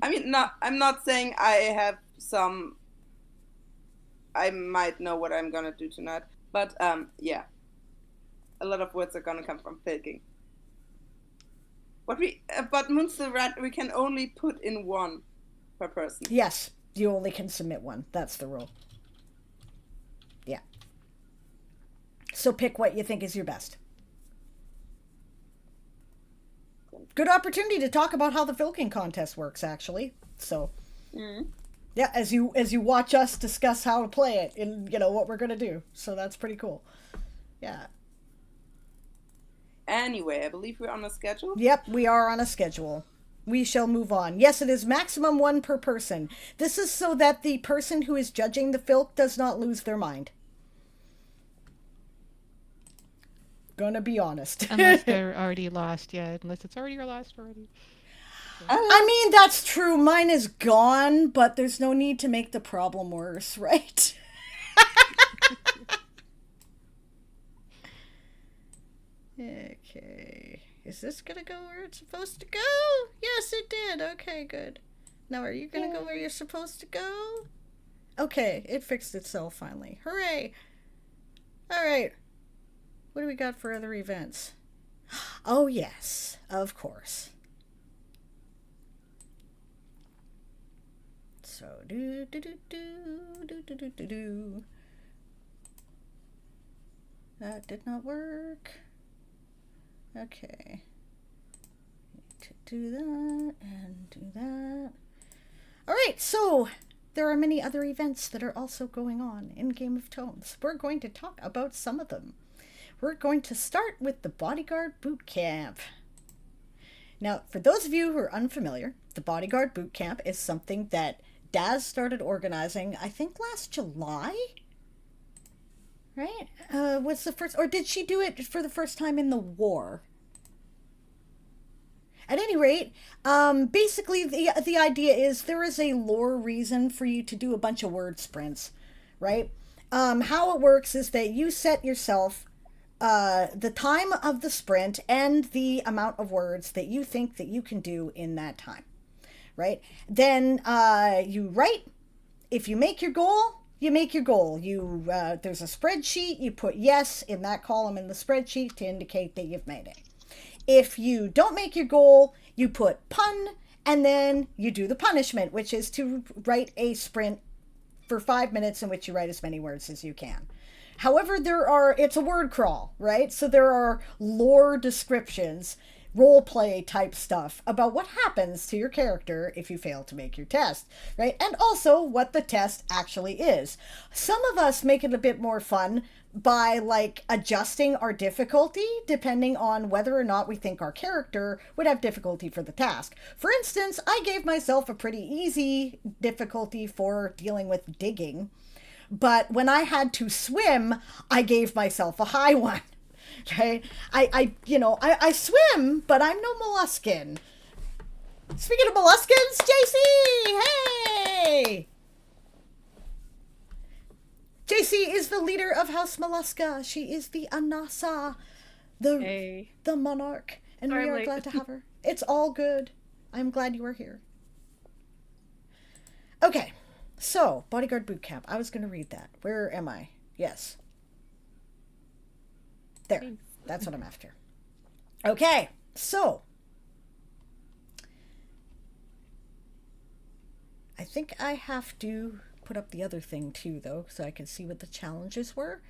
mean, I'm not saying I have some... I might know what I'm going to do tonight, but yeah. A lot of words are going to come from faking. But Munster Rat, we can only put in one per person. Yes, you only can submit one. That's the rule. Yeah. So pick what you think is your best. Good opportunity to talk about how the Filking contest works, actually. So, yeah, as you watch us discuss how to play it and what we're gonna do. So that's pretty cool. Yeah. Anyway, I believe we're on a schedule. Yep, we are on a schedule. We shall move on. Yes, it is maximum 1 per person. This is so that the person who is judging the Filk does not lose their mind. Gonna be honest. Unless they're already lost, yeah. Unless it's already lost already. I mean, that's true. Mine is gone, but there's no need to make the problem worse, right? Okay. Is this gonna go where it's supposed to go? Yes, it did. Okay, good. Now, are you gonna go where you're supposed to go? Okay, it fixed itself finally. Hooray! Alright. What do we got for other events? Oh, yes. Of course. So, do. That did not work. Okay. Need to do that and do that. Alright, so there are many other events that are also going on in Game of Tones. We're going to talk about some of them. We're going to start with the Bodyguard Boot Camp. Now, for those of you who are unfamiliar, the Bodyguard Boot Camp is something that Daz started organizing, I think last July? Right? Was the first, or did she do it for the first time in the war? At any rate, basically the idea is there is a lore reason for you to do a bunch of word sprints, right? How it works is that you set yourself the time of the sprint and the amount of words that you think that you can do in that time, right? Then you write. If you make your goal, you make your goal. You there's a spreadsheet. You put yes in that column in the spreadsheet to indicate that you've made it. If you don't make your goal, you put pun, and then you do the punishment, which is to write a sprint for 5 minutes in which you write as many words as you can. However, it's a word crawl, right? So there are lore descriptions, role play type stuff about what happens to your character if you fail to make your test, right? And also what the test actually is. Some of us make it a bit more fun by like adjusting our difficulty depending on whether or not we think our character would have difficulty for the task. For instance, I gave myself a pretty easy difficulty for dealing with digging, but when I had to swim, I gave myself a high one. Okay, I swim, but I'm no molluscan. Speaking of molluscans, JC, hey! JC is the leader of House Mollusca. She is the Anasa, the monarch, and we are glad to have her. It's all good. I'm glad you are here. Okay, so Bodyguard Boot Camp. I was going to read that. Where am I? Yes. There. That's what I'm after. Okay, so I think I have to put up the other thing too, though, so I can see what the challenges were.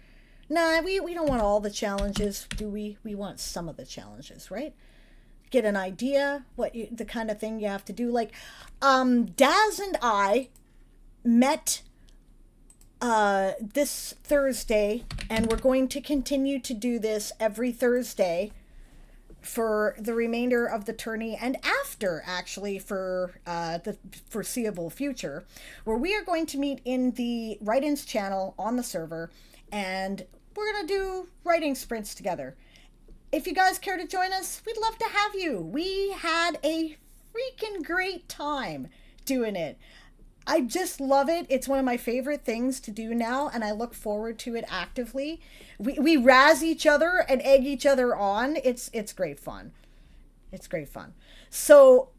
Nah, we don't want all the challenges, do we? We want some of the challenges, right? Get an idea the kind of thing you have to do. Like, Daz and I met this Thursday, and we're going to continue to do this every Thursday for the remainder of the tourney and after, actually, for the foreseeable future, where we are going to meet in the write-ins channel on the server, and we're going to do writing sprints together. If you guys care to join us, we'd love to have you. We had a freaking great time doing it. I just love it. It's one of my favorite things to do now, and I look forward to it actively. We razz each other and egg each other on. It's great fun. It's great fun. So,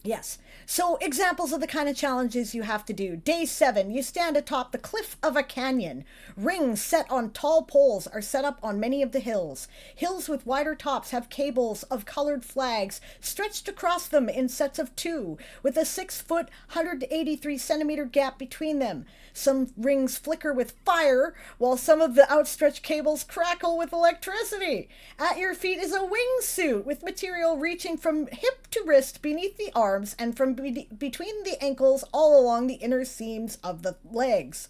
yes. So, examples of the kind of challenges you have to do. Day 7, you stand atop the cliff of a canyon. Rings set on tall poles are set up on many of the hills. Hills with wider tops have cables of colored flags stretched across them in sets of 2, with a 6-foot, 183-centimeter gap between them. Some rings flicker with fire, while some of the outstretched cables crackle with electricity. At your feet is a wingsuit with material reaching from hip to wrist beneath the arms and from between the ankles all along the inner seams of the legs.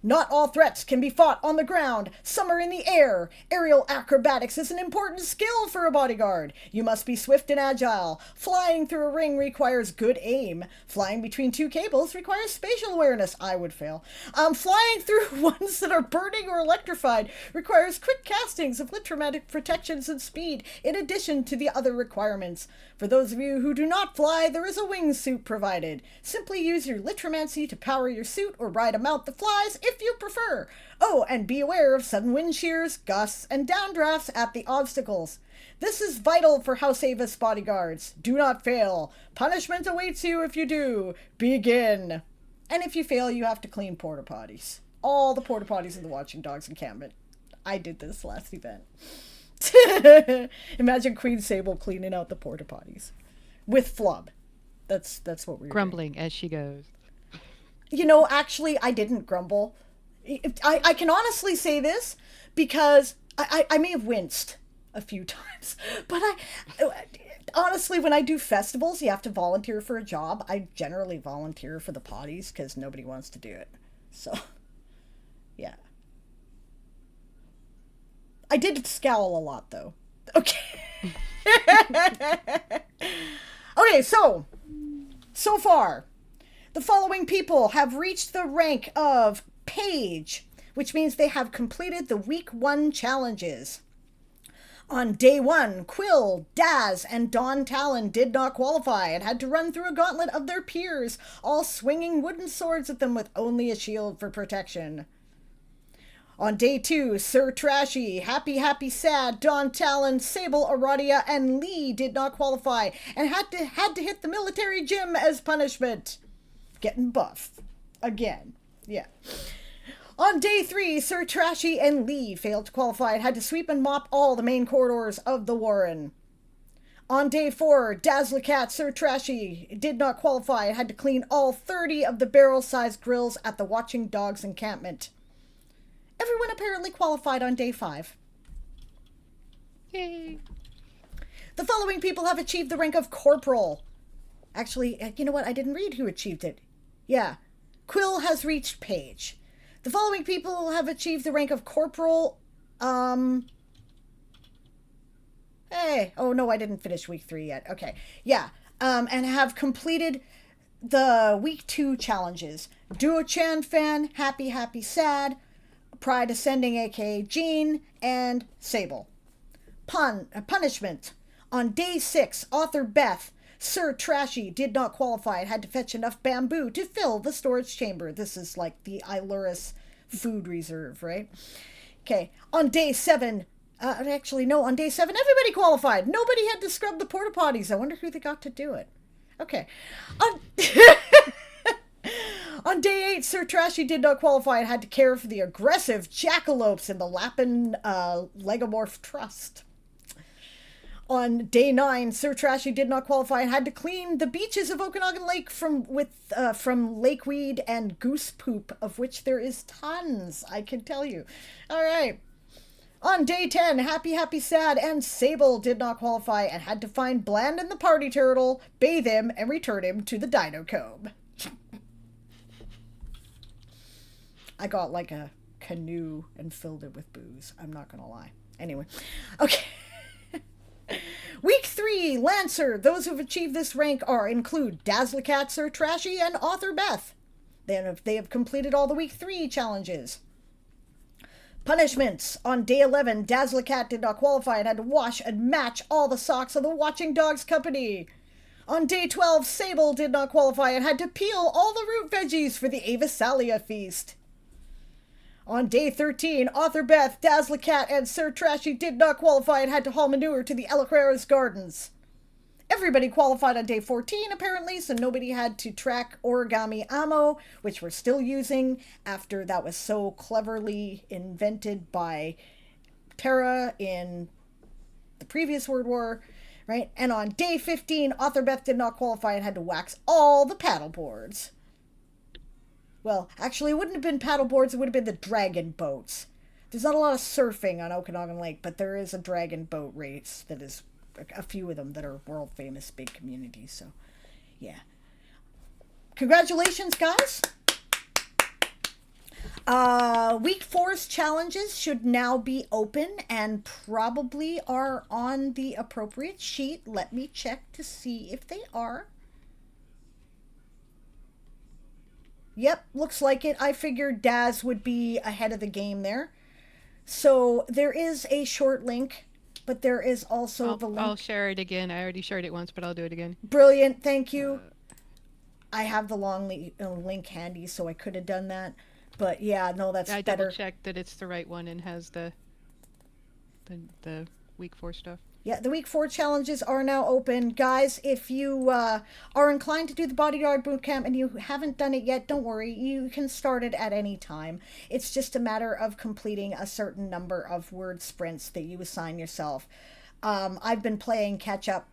Not all threats can be fought on the ground. Some are in the air. Aerial acrobatics is an important skill for a bodyguard. You must be swift and agile. Flying through a ring requires good aim. Flying between 2 cables requires spatial awareness. I would fail. Flying through ones that are burning or electrified requires quick castings of littromantic protections and speed, in addition to the other requirements. For those of you who do not fly, there is a wingsuit provided. Simply use your litromancy to power your suit or ride a mount that flies if you prefer. Oh, and be aware of sudden wind shears, gusts, and downdrafts at the obstacles. This is vital for House Avis bodyguards. Do not fail. Punishment awaits you if you do. Begin. And if you fail, you have to clean porta potties. All the porta potties in the Watching Dogs encampment. I did this last event. Imagine Queen Sable cleaning out the porta potties with flub. That's what we're Grumbling doing. as she goes. You know, actually, I didn't grumble. I can honestly say this because I may have winced a few times, but honestly, when I do festivals, you have to volunteer for a job. I generally volunteer for the potties because nobody wants to do it. So, yeah. I did scowl a lot, though. Okay. Okay, so far, the following people have reached the rank of Page, which means they have completed the Week 1 challenges. On day 1, Quill, Daz, and Dawn Talon did not qualify and had to run through a gauntlet of their peers, all swinging wooden swords at them with only a shield for protection. On day 2, Sir Trashy, Happy Sad, Dawn Talon, Sable, Aradia, and Lee did not qualify and had to hit the military gym as punishment. Getting buffed. Again. Yeah. On day 3, Sir Trashy and Lee failed to qualify and had to sweep and mop all the main corridors of the Warren. On day 4, Dazzlecat Sir Trashy did not qualify and had to clean all 30 of the barrel-sized grills at the Watching Dogs encampment. Everyone apparently qualified on day 5. Yay! The following people have achieved the rank of Corporal. Actually, you know what? I didn't read who achieved it. Yeah. Quill has reached Page. The following people have achieved the rank of Corporal, Hey, oh no, I didn't finish week 3 yet. Okay, yeah, and have completed the week 2 challenges. Duo-chan Fan, Happy Sad, Pride Ascending aka Jean, and Sable. Punishment. On day 6, author Beth, Sir Trashy did not qualify and had to fetch enough bamboo to fill the storage chamber. This is like the Iluris food reserve, right? Okay, on day 7, on day 7, everybody qualified. Nobody had to scrub the porta potties. I wonder who they got to do it. Okay. On day 8, Sir Trashy did not qualify and had to care for the aggressive jackalopes in the Lappin Legomorph Trust. On day 9, Sir Trashy did not qualify and had to clean the beaches of Okanagan Lake from lakeweed and goose poop, of which there is tons, I can tell you. All right. On day 10, Happy Sad, and Sable did not qualify and had to find Blandin the party turtle, bathe him, and return him to the Dino Cove. I got like a canoe and filled it with booze. I'm not gonna lie. Anyway. Okay. Week 3, Lancer. Those who've achieved this rank include Dazzlecat, Sir Trashy, and Author Beth. They have completed all the week 3 challenges. Punishments. On day 11, Dazzlecat did not qualify and had to wash and match all the socks of the Watching Dogs Company. On day 12, Sable did not qualify and had to peel all the root veggies for the Avisalia feast. On day 13, Author Beth, Dazzlecat, and Sir Trashy did not qualify and had to haul manure to the Elacraris Gardens. Everybody qualified on day 14, apparently, so nobody had to track origami ammo, which we're still using after that was so cleverly invented by Terra in the previous World War, right? And on day 15, Author Beth did not qualify and had to wax all the paddle boards. Well, actually, it wouldn't have been paddle boards, it would have been the dragon boats. There's not a lot of surfing on Okanagan Lake, but there is a dragon boat race that is a few of them that are world famous big communities, so yeah. Congratulations, guys. Week 4's challenges should now be open and probably are on the appropriate sheet. Let me check to see if they are. Yep, looks like it. I figured Daz would be ahead of the game there. So there is a short link, but there is also the link. I'll share it again. I already shared it once, but I'll do it again. Brilliant, thank you. I have the long link handy, so I could have done that. But yeah, no, that's I better. double checked that it's the right one and has the week 4 stuff. Yeah, the week 4 challenges are now open. Guys, if you are inclined to do the bodyguard bootcamp and you haven't done it yet, don't worry. You can start it at any time. It's just a matter of completing a certain number of word sprints that you assign yourself. I've been playing catch up,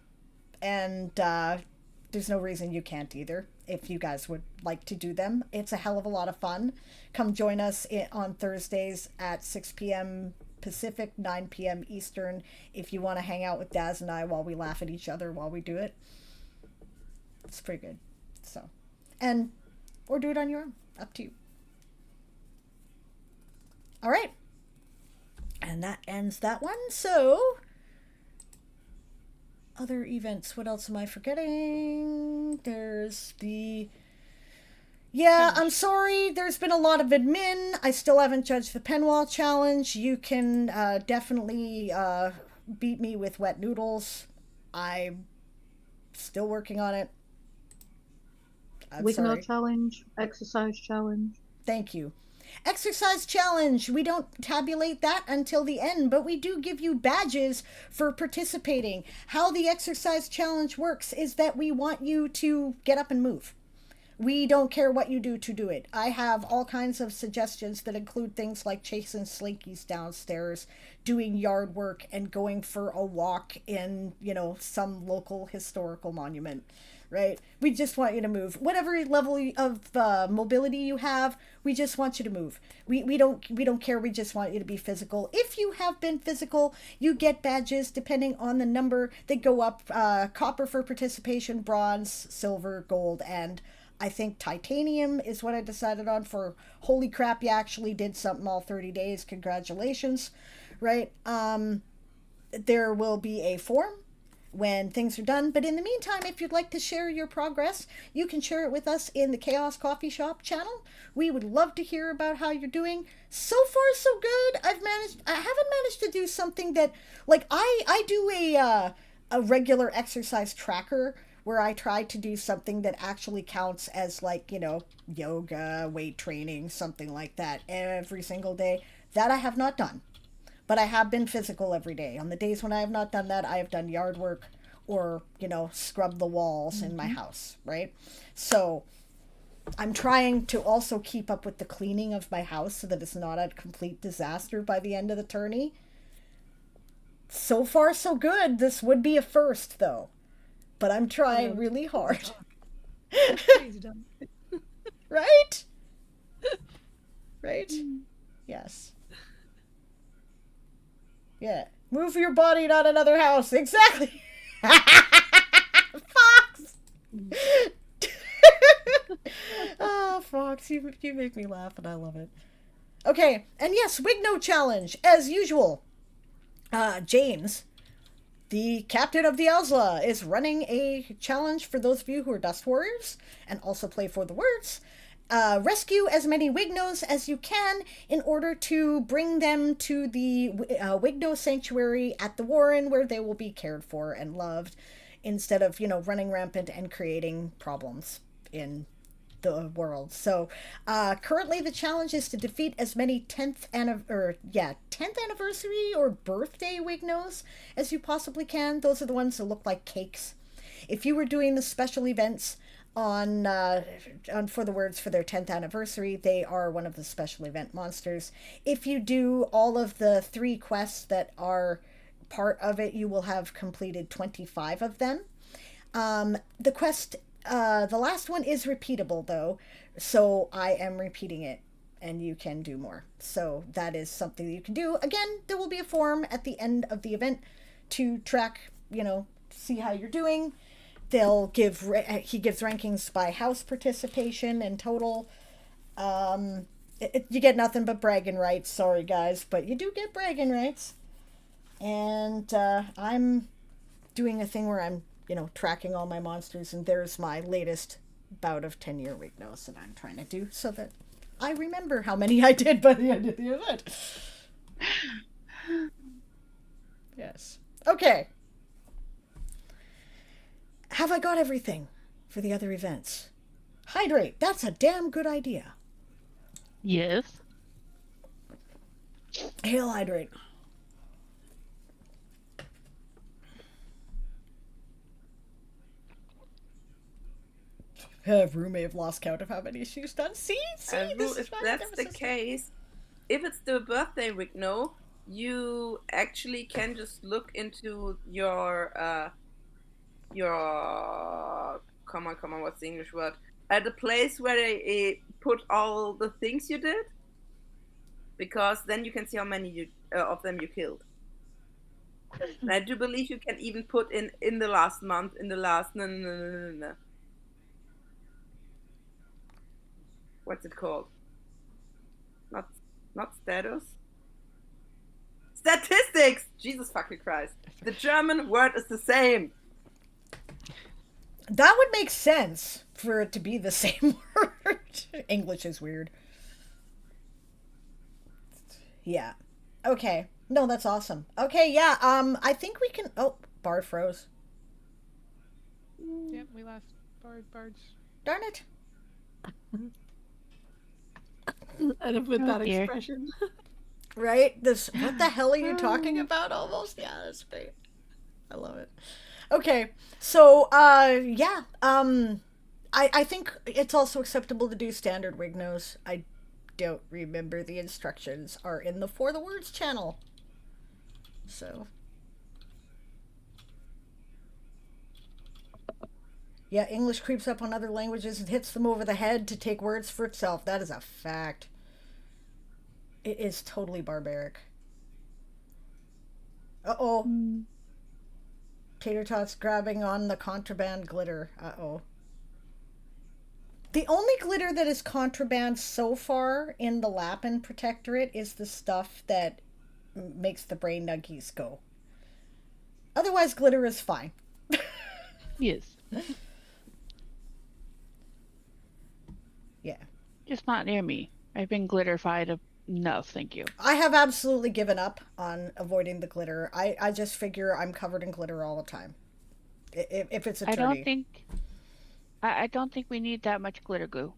and there's no reason you can't either. If you guys would like to do them, it's a hell of a lot of fun. Come join us on Thursdays at 6 p.m. Pacific, 9 p.m. Eastern, if you want to hang out with Daz and I while we laugh at each other while we do it. It's pretty good. So, or do it on your own. Up to you. All right. And that ends that one. So, other events. What else am I forgetting? There's the... Yeah, I'm sorry. There's been a lot of admin. I still haven't judged the Penwall challenge. You can definitely beat me with wet noodles. I'm still working on it. I'm Wigno sorry. challenge, exercise challenge. Thank you. Exercise challenge. We don't tabulate that until the end, but we do give you badges for participating. How the exercise challenge works is that we want you to get up and move. We don't care what you do to do it. I have all kinds of suggestions that include things like chasing slinkies downstairs, doing yard work, and going for a walk in, some local historical monument, right? We just want you to move. Whatever level of mobility you have, we just want you to move. We don't care. We just want you to be physical. If you have been physical, you get badges depending on the number. They go up copper for participation, bronze, silver, gold, and I think titanium is what I decided on for holy crap, you actually did something all 30 days. Congratulations, right? There will be a form when things are done. But in the meantime, if you'd like to share your progress, you can share it with us in the Chaos Coffee Shop channel. We would love to hear about how you're doing. So far, so good. I haven't managed to do something that, like, I do a regular exercise tracker where I try to do something that actually counts as, like, yoga, weight training, something like that every single day. That I have not done. But I have been physical every day. On the days when I have not done that, I have done yard work or, scrub the walls in my house, right? So I'm trying to also keep up with the cleaning of my house so that it's not a complete disaster by the end of the tourney. So far, so good. This would be a first, though. But I'm trying really hard. Right? Right? Yes. Yeah. Move your body, not another house. Exactly. Fox! Oh, Fox, you make me laugh and I love it. Okay, and yes, Wigno challenge, as usual. James, the captain of the Owsla, is running a challenge for those of you who are Dust Warriors and also play for the words. Rescue as many Wignos as you can in order to bring them to the Wigno Sanctuary at the Warren, where they will be cared for and loved, instead of, running rampant and creating problems in the world. So currently the challenge is to defeat as many 10th anniversary or birthday Wignos as you possibly can. Those are the ones that look like cakes. If you were doing the special events on for the words for their 10th anniversary, they are one of the special event monsters. If you do all of the 3 quests that are part of it, you will have completed 25 of them. The quest, the last one is repeatable though, so I am repeating it and you can do more. So that is something that you can do. Again, there will be a form at the end of the event to track, see how you're doing. He gives rankings by house participation and total. You get nothing but bragging rights. Sorry guys, but you do get bragging rights. And I'm doing a thing where I'm, tracking all my monsters, and there's my latest bout of 10-year Wignos that I'm trying to do so that I remember how many I did by the end of the event. Yes. Okay. Have I got everything for the other events? Hydrate. That's a damn good idea. Yes. Hail Hydrate. Rue may have lost count of how many she's done. See, Rue, if that's the case, if it's the birthday Wigno, you actually can just look into your come on, what's the English word? At the place where they put all the things you did, because then you can see how many of them you killed. And I do believe you can even put in the last month, in the last no. What's it called? Not status. Statistics! Jesus fucking Christ. The German word is the same. That would make sense for it to be the same word. English is weird. Yeah. Okay. No, that's awesome. Okay, yeah. I think we can. Oh, Bard froze. Yep, we lost Bard's. Darn it. And with Oh, that dear. expression. Right? This. What the hell are you talking about? Almost. Yeah, that's great. I love it. Okay, so yeah. I think it's also acceptable to do standard wig nose. I don't remember the instructions are in the For the Words channel. So. Yeah, English creeps up on other languages and hits them over the head to take words for itself. That is a fact. It is totally barbaric. Uh-oh. Tater Tots grabbing on the contraband glitter. Uh-oh. The only glitter that is contraband so far in the Lapin Protectorate is the stuff that makes the brain nuggies go. Otherwise, glitter is fine. Yes. Yeah. Just not near me. I've been glitterified. No, thank you. I have absolutely given up on avoiding the glitter. I just figure I'm covered in glitter all the time. If it's a tourney. I don't think we need that much glitter glue.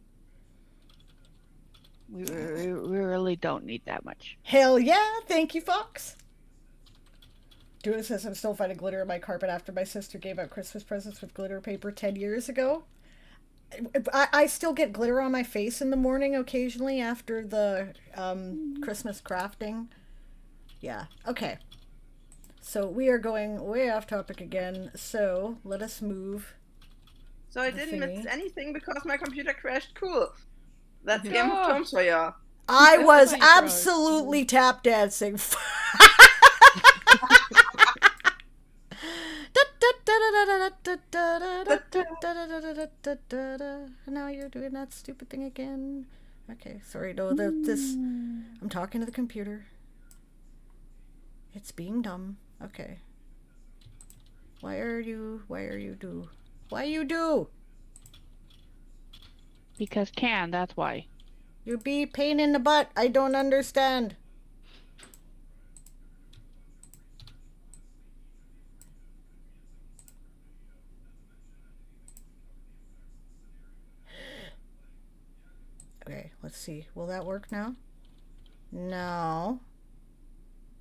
We really don't need that much. Hell yeah, thank you, Fox. Duna says I'm still finding glitter in my carpet after my sister gave out Christmas presents with glitter paper 10 years ago. I still get glitter on my face in the morning occasionally after the Christmas crafting. Yeah, okay. So we are going way off topic again. So let us move. So I didn't miss anything because my computer crashed. Cool. That's Game of Thrones for y'all. I was absolutely tap dancing. Now you're doing that stupid thing again. Okay, sorry. No, this. I'm talking to the computer. It's being dumb. Okay. Why you do? Because that's why. You be pain in the butt. I don't understand. Okay, let's see. Will that work now? No.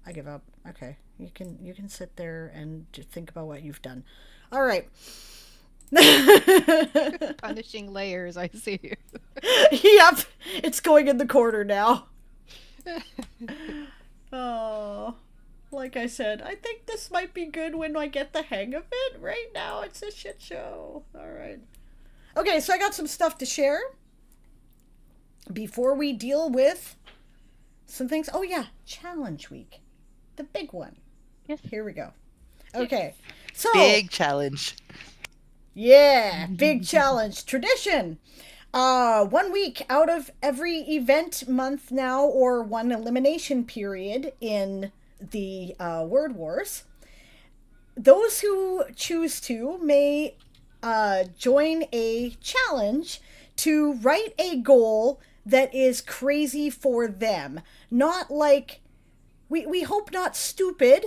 I give up. Okay. You can sit there and just think about what you've done. All right. Punishing layers, I see. Yep. It's going in the corner now. Oh. Like I said, I think this might be good when I get the hang of it. Right now, it's a shit show. All right. Okay, so I got some stuff to share before we deal with some things. Oh, yeah. Challenge week. The big one. Yes. Here we go. Okay. So. Big challenge. Yeah. Big challenge. Tradition. 1 week out of every event month now, or one elimination period in the Word Wars. Those who choose to may join a challenge to write a goal that is crazy for them. Not like, we hope not stupid,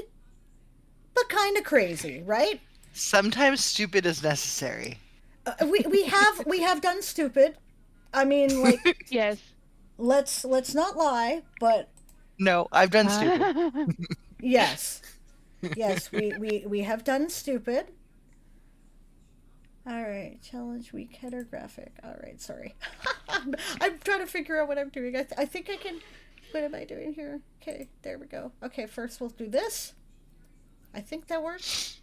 but kind of crazy, right? Sometimes stupid is necessary. We have done stupid. I mean, like, Yes. let's not lie, but No, I've done stupid. yes, we have done stupid. All right, challenge week header graphic. All right, sorry. I'm trying to figure out what I'm doing. I think I can. What am I doing here? Okay, there we go. Okay, first we'll do this. I think that works.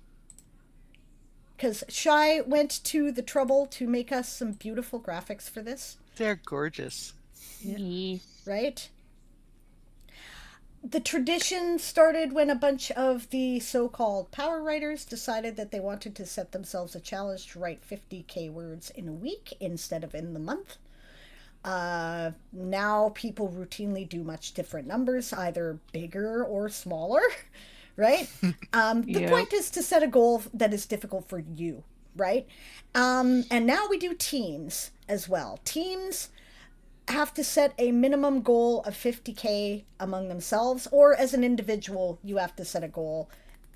Because Shy went to the trouble to make us some beautiful graphics for this. They're gorgeous. Yes. Right? The tradition started when a bunch of the so-called power writers decided that they wanted to set themselves a challenge to write 50k words in a week instead of in the month. Now people routinely do much different numbers, either bigger or smaller, right? The point is to set a goal that is difficult for you, right? And now we do teams as well. Teams have to set a minimum goal of 50K among themselves, or as an individual, you have to set a goal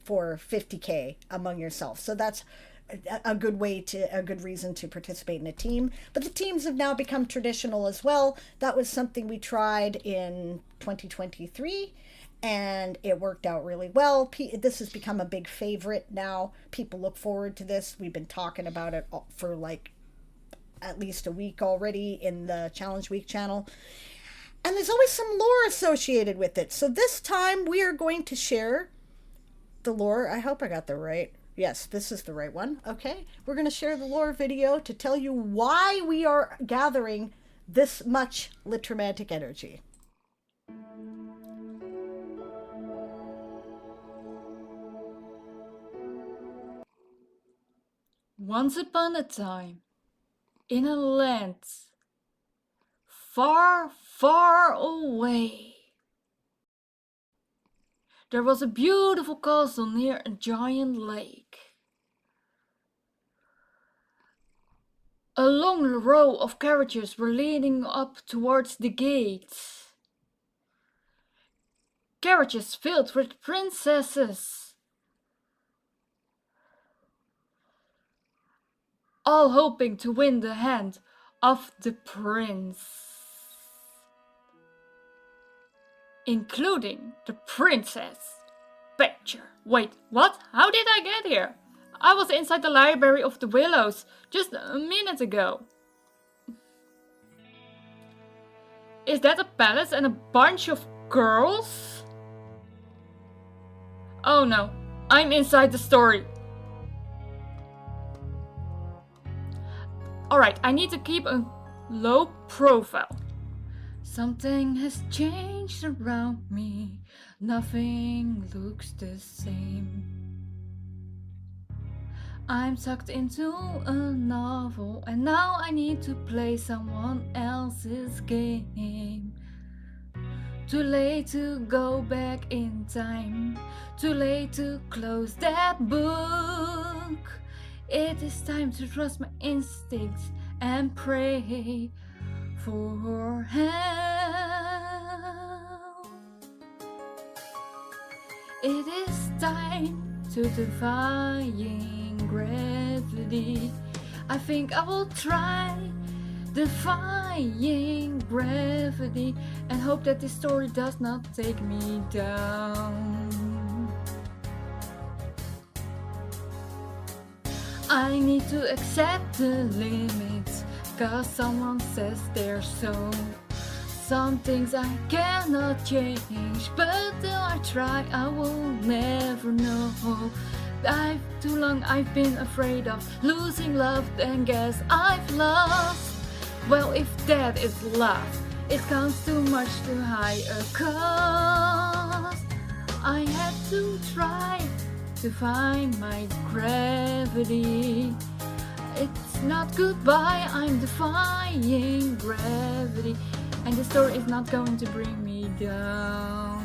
for 50K among yourself. So that's a good reason to participate in a team. But the teams have now become traditional as well. That was something we tried in 2023 and it worked out really well. This has become a big favorite now. People look forward to this. We've been talking about it for like at least a week already in the Challenge Week channel. And there's always some lore associated with it. So this time we are going to share the lore. I hope I got the right. Yes, this is the right one. Okay. We're going to share the lore video to tell you why we are gathering this much litromantic energy. Once upon a time, in a land far, far away, there was a beautiful castle near a giant lake. A long row of carriages were leading up towards the gates. Carriages filled with princesses, all hoping to win the hand of the prince, including the princess. Picture. Wait, what? How did I get here? I was inside the Library of the Willows just a minute ago. Is that a palace and a bunch of girls? Oh no, I'm inside the story. Alright, I need to keep a low profile. Something has changed around me. Nothing looks the same. I'm sucked into a novel and now I need to play someone else's game. Too late to go back in time. Too late to close that book. It is time to trust my instincts and pray for help. It is time to defying gravity. I think I will try defying gravity and hope that this story does not take me down. I need to accept the limits, cause someone says they're so. Some things I cannot change, but till I try I will never know. Too long I've been afraid of losing love, then guess I've lost. Well, if that is love, it counts too much to high a cost. I had to try to find my gravity. It's not goodbye, I'm defying gravity, and the story is not going to bring me down.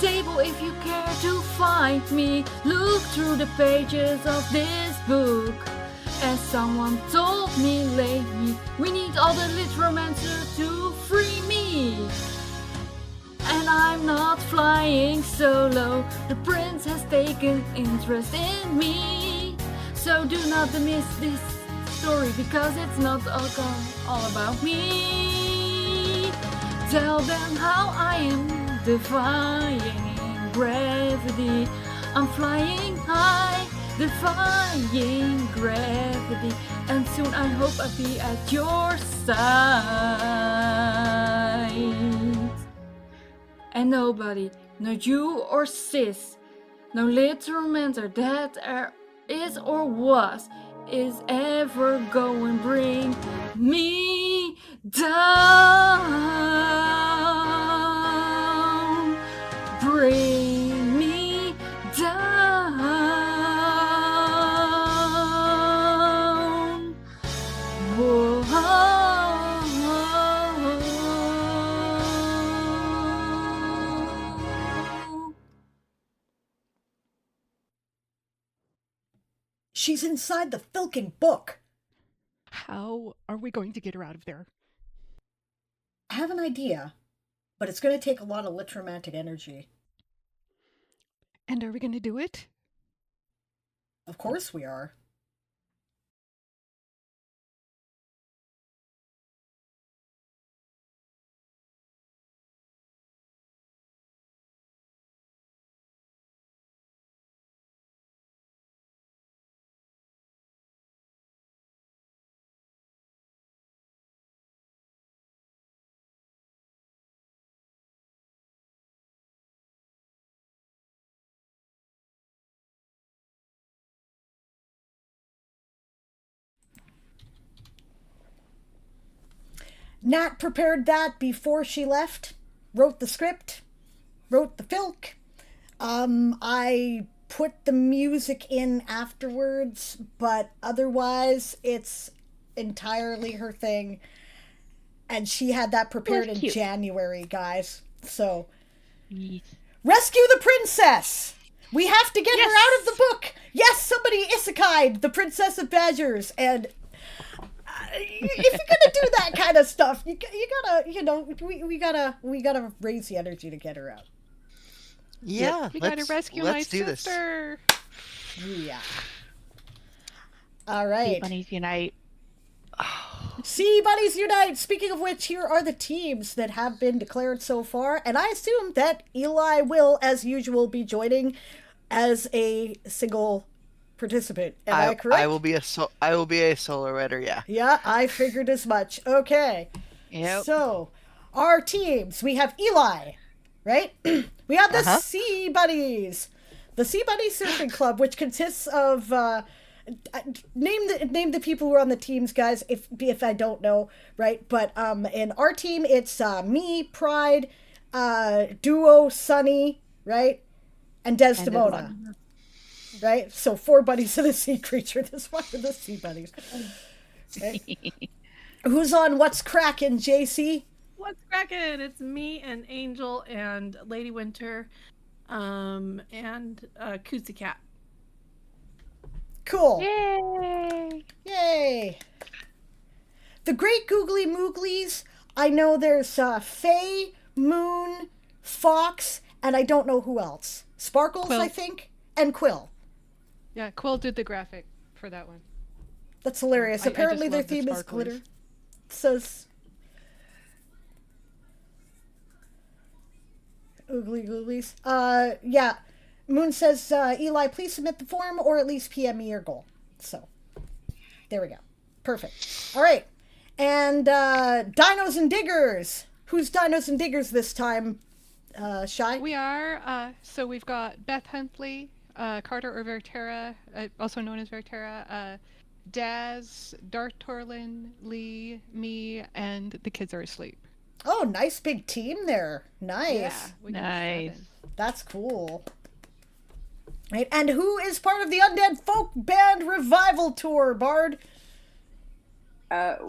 Sable, if you care to find me, look through the pages of this book. As someone told me lately, we need all the litromancer to free me. And I'm not flying solo, the prince has taken interest in me. So do not miss this story, because it's not all about me. Tell them how I am defying gravity. I'm flying high, defying gravity, and soon I hope I'll be at your side. And nobody, not you or sis, no litromancer that there is or was, is ever going to bring me down. Bring me down. Whoa. She's inside the Filking book. How are we going to get her out of there? I have an idea, but it's going to take a lot of litromantic energy. And are we going to do it? Of course we are. Nat prepared that before she left, wrote the script, wrote the filk. I put the music in afterwards, but otherwise it's entirely her thing. And she had that prepared in cute. January, guys. So, Yes. rescue the princess! We have to get her out of the book! Yes, somebody isekai'd the Princess of Badgers, and if you're gonna do that kind of stuff, you gotta, we gotta raise the energy to get her out. Yeah, We gotta rescue my let's do this. sister. Yeah. All Sea right. bunnies unite. Sea Buddies Unite! Speaking of which, here are the teams that have been declared so far, and I assume that Eli will, as usual, be joining as a single participant. Am I correct? I will be a solo writer. Yeah. Yeah, I figured as much. Okay. Yep. So, our teams, we have Eli, right? We have the Sea Buddies. The Sea Buddies Surfing Club, which consists of name the people who are on the teams, guys, if I don't know, right? But in our team it's me, Pride, Duo, Sunny, right? And Desdemona. Right? So 4 buddies of the sea creature. This one are the Sea Buddies. Right? Who's on What's Crackin', JC? What's crackin'? It's me and Angel and Lady Winter, and Koozie Cat. Cool. Yay! Yay. The Great Googly Mooglies, I know there's Faye, Moon, Fox, and I don't know who else. Sparkles, Quill. I think, and Quill. Yeah, Quill did the graphic for that one. That's hilarious. I Apparently just their love the theme is sparkles. glitter. Says Oogly Googlies. Yeah. Moon says, Eli, please submit the form or at least PM me your goal. So, there we go. Perfect. All right. And Dinos and Diggers. Who's Dinos and Diggers this time, Shy? We are, so we've got Beth Huntley, Carter or Verterra, also known as Verterra, Daz, Darth Torlin, Lee, me, and the kids are asleep. Oh, nice big team there. Nice. Yeah, we got Nice. 7. That's cool. Right, and who is part of the Undead Folk Band Revival Tour, Bard?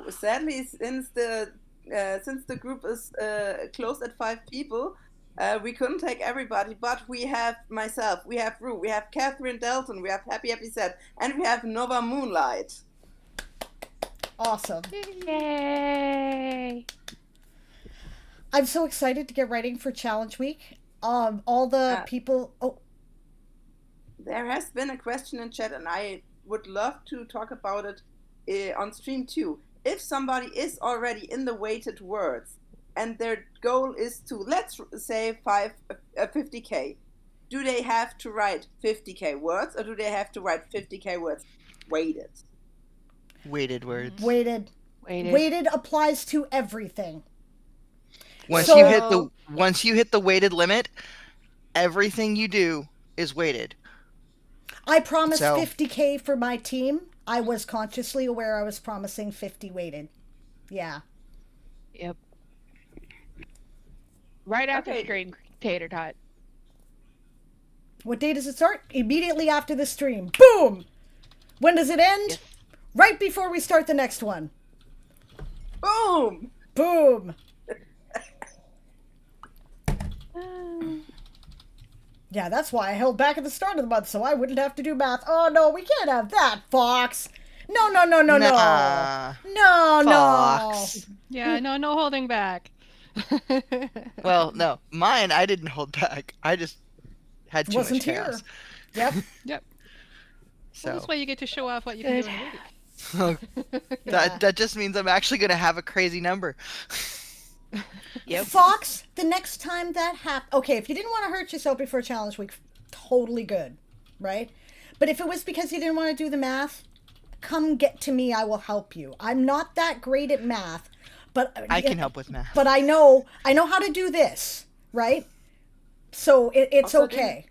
Sadly, since the group is closed at 5 people, we couldn't take everybody. But we have myself, we have Rue, we have Catherine Delton, we have Happy Set, and we have Nova Moonlight. Awesome. Yay! I'm so excited to get writing for Challenge Week. All the people. Oh, There has been a question in chat, and I would love to talk about it on stream too. If somebody is already in the weighted words, and their goal is to, let's say, 50k, do they have to write 50k words, or do they have to write 50k words weighted? Weighted words. weighted. Waited. Weighted applies to everything. Once So- you hit the weighted limit, everything you do is weighted. I promised So- 50k for my team. I was consciously aware I was promising 50 weighted. Yeah. Yep. Right after Okay. stream, Tater Tot. What day does it start? Immediately after the stream. Boom! When does it end? Yes. Right before we start the next one. Boom! Boom! Yeah, that's why I held back at the start of the month, so I wouldn't have to do math. Oh, no, we can't have that, Fox. No, no, no, no, Nah, no. No, Fox. Yeah, no holding back. Well, no, mine I didn't hold back. I just had too Wasn't much chaos. here. Yep. Yep. So Well, this way you get to show off what you can do in a week. Yeah. that just means I'm actually gonna have a crazy number. Yep. Fox, the next time that happens... Okay, if you didn't want to hurt yourself before challenge week, totally good, right? But if it was because you didn't want to do the math, come get to me, I will help you. I'm not that great at math, but... I can help with math. But I know how to do this, right? So it's Also, okay.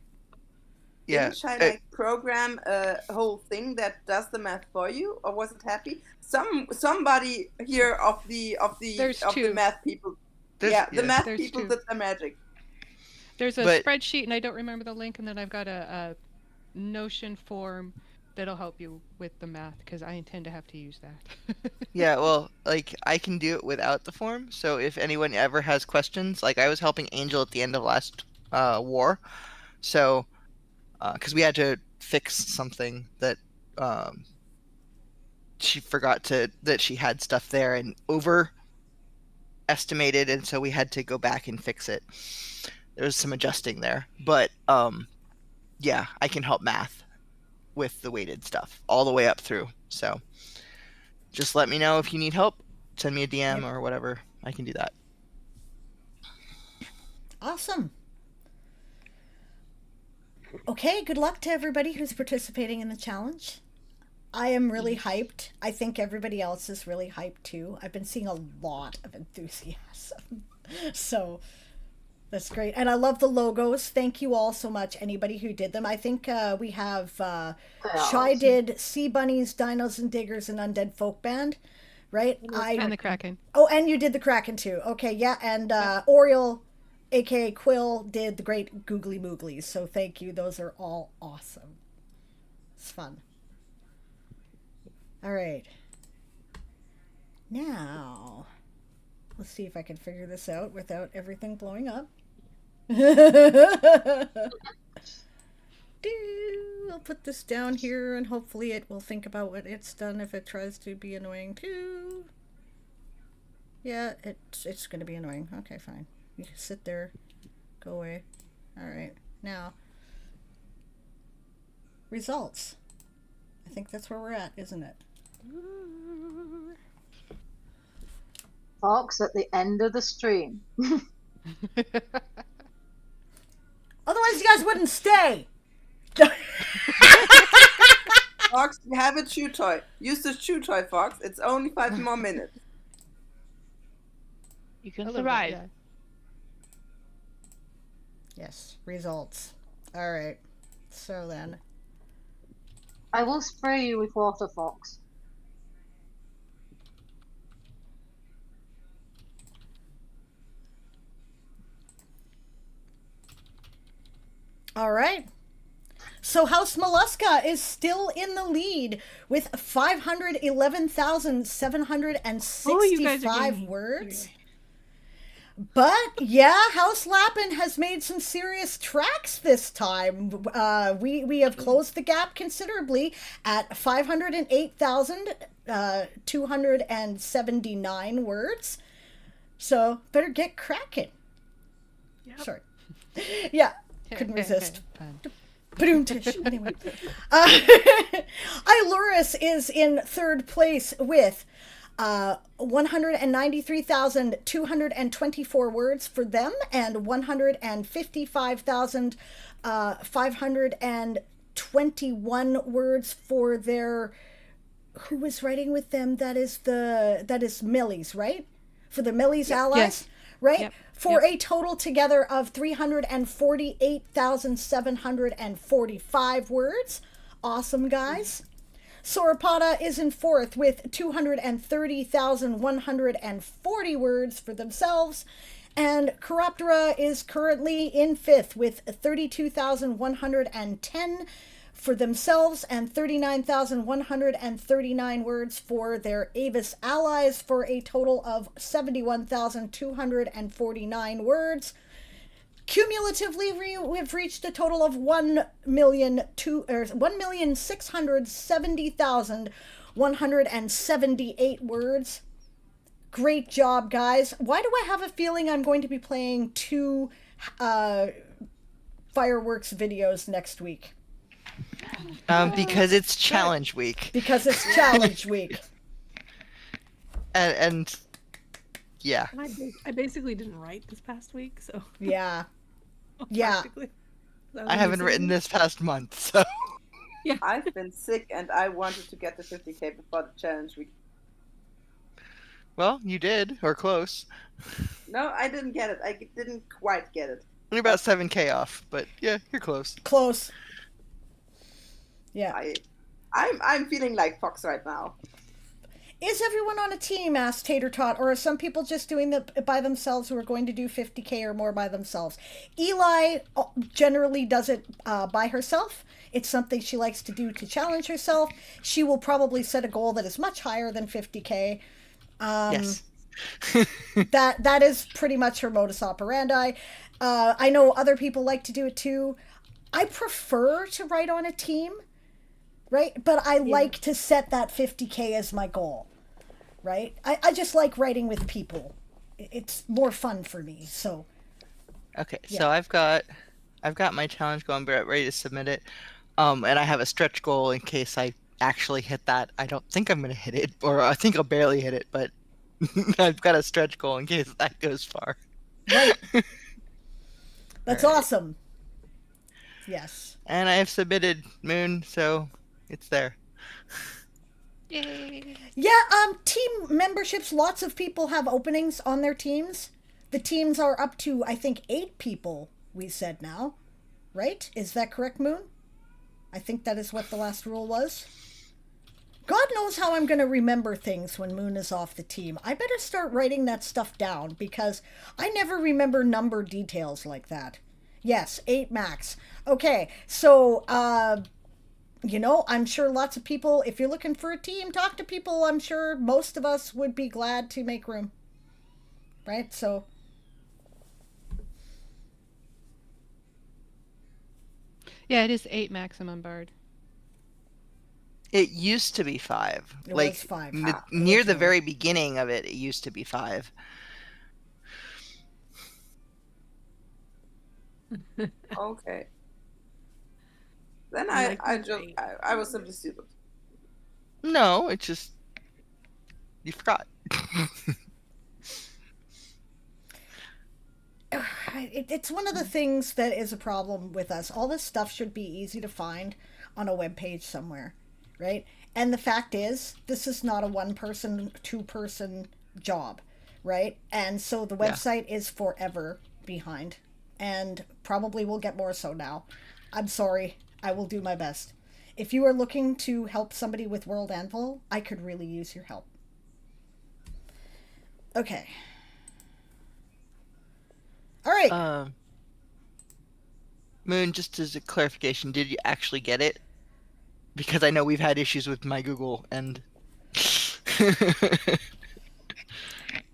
Yeah. Didn't Shy like program a whole thing that does the math for you, or was it Happy? Somebody here of the There's of two. the math people. There's- The math There's people two. did the magic. There's a But- spreadsheet, and I don't remember the link, and then I've got a Notion form that'll help you with the math, because I intend to have to use that. Yeah, well, like I can do it without the form. So if anyone ever has questions, like I was helping Angel at the end of last war, so because we had to fix something that she forgot that she had stuff there and overestimated, and so we had to go back and fix it. There was some adjusting there, but yeah, I can help math with the weighted stuff all the way up through. So just let me know if you need help. Send me a DM or whatever. I can do that. Awesome. Okay, good luck to everybody who's participating in the challenge. I am really hyped. I think everybody else is really hyped too. I've been seeing a lot of enthusiasm. So that's great. And I love the logos. Thank you all so much, anybody who did them. I think we have Shy did Sea Bunnies, Dinos and Diggers, and Undead Folk Band, right? And the Kraken. Oh, and you did the Kraken too. Okay, yeah. And Oriole, aka Quill, did the great Googly Mooglies. So thank you. Those are all awesome. It's fun. All right. Now, let's see if I can figure this out without everything blowing up. I'll put this down here and hopefully it will think about what it's done if it tries to be annoying too. Yeah, it's going to be annoying. Okay, fine. You can sit there. Go away. All right. Now, results. I think that's where we're at, isn't it? Fox at the end of the stream. Otherwise, you guys wouldn't stay. Fox, you have a chew toy. Use the chew toy, Fox. It's only 5 more minutes. You can A little bit, survive. yeah. Yes, results. All right. So then, I will spray you with water, Fox. all right. So House Mollusca is still in the lead with 511,765 words. But yeah, House Lappin has made some serious tracks this time. We have closed the gap considerably at 508,279 words. So better get cracking. Yep. Sorry. Yeah, couldn't resist. Fun. Anyway, Iluris is in third place with 193,224 words for them and 155,521 words for their... Who was writing with them? That is Millie's, right? For the Millie's allies, Yes. right? Yep. For a total together of 348,745 words. Awesome, guys. Sauropoda is in fourth with 230,140 words for themselves. And Chiroptera is currently in fifth with 32,110 for themselves and 39,139 words for their Avis allies for a total of 71,249 words. Cumulatively, we've reached a total of 1,670,178 words. Great job, guys. Why do I have a feeling I'm going to be playing 2 fireworks videos next week? Because it's challenge week. Because it's challenge week. And yeah. I basically didn't write this past week, so Yeah. Yeah. I haven't written this past month, so. Yeah. I've been sick and I wanted to get the 50k before the challenge week. Well, you did, or close. No, I didn't get it. I didn't quite get it. You're about 7k off, but yeah, you're close. Close. Yeah. I'm feeling like Fox right now. Is everyone on a team, asked Tater Tot, or are some people just doing it by themselves who are going to do 50k or more by themselves? Eli generally does it by herself. It's something she likes to do to challenge herself. She will probably set a goal that is much higher than 50k. Yes. that is pretty much her modus operandi. I know other people like to do it too. I prefer to write on a team, right? But I like to set that 50k as my goal, right? I just like writing with people. It's more fun for me, so. Okay, so I've got my challenge going, but ready to submit it. And I have a stretch goal in case I actually hit that. I don't think I'm going to hit it, or I think I'll barely hit it, but I've got a stretch goal in case that goes far. Right. That's awesome. Yes. And I have submitted Moon, so it's there. Yay! Yeah, team memberships, lots of people have openings on their teams. The teams are up to, I think, 8 people, we said now. Right? Is that correct, Moon? I think that is what the last rule was. God knows how I'm going to remember things when Moon is off the team. I better start writing that stuff down because I never remember number details like that. Yes, 8 max. Okay, so, I'm sure lots of people, if you're looking for a team, talk to people. I'm sure most of us would be glad to make room. Right? So. Yeah, it is 8 maximum, Bard. It used to be 5. It like was 5. Near the very beginning of it, it used to be 5. Okay. Then I was simply stupid. No, it's just you forgot. It's one of the things that is a problem with us. All this stuff should be easy to find on a web page somewhere, right? And the fact is, this is not a 1-person, 2-person job, right? And so the website is forever behind, and probably will get more so now. I'm sorry. I will do my best. If you are looking to help somebody with World Anvil, I could really use your help. Okay. All right. Moon, just as a clarification, did you actually get it? Because I know we've had issues with my Google and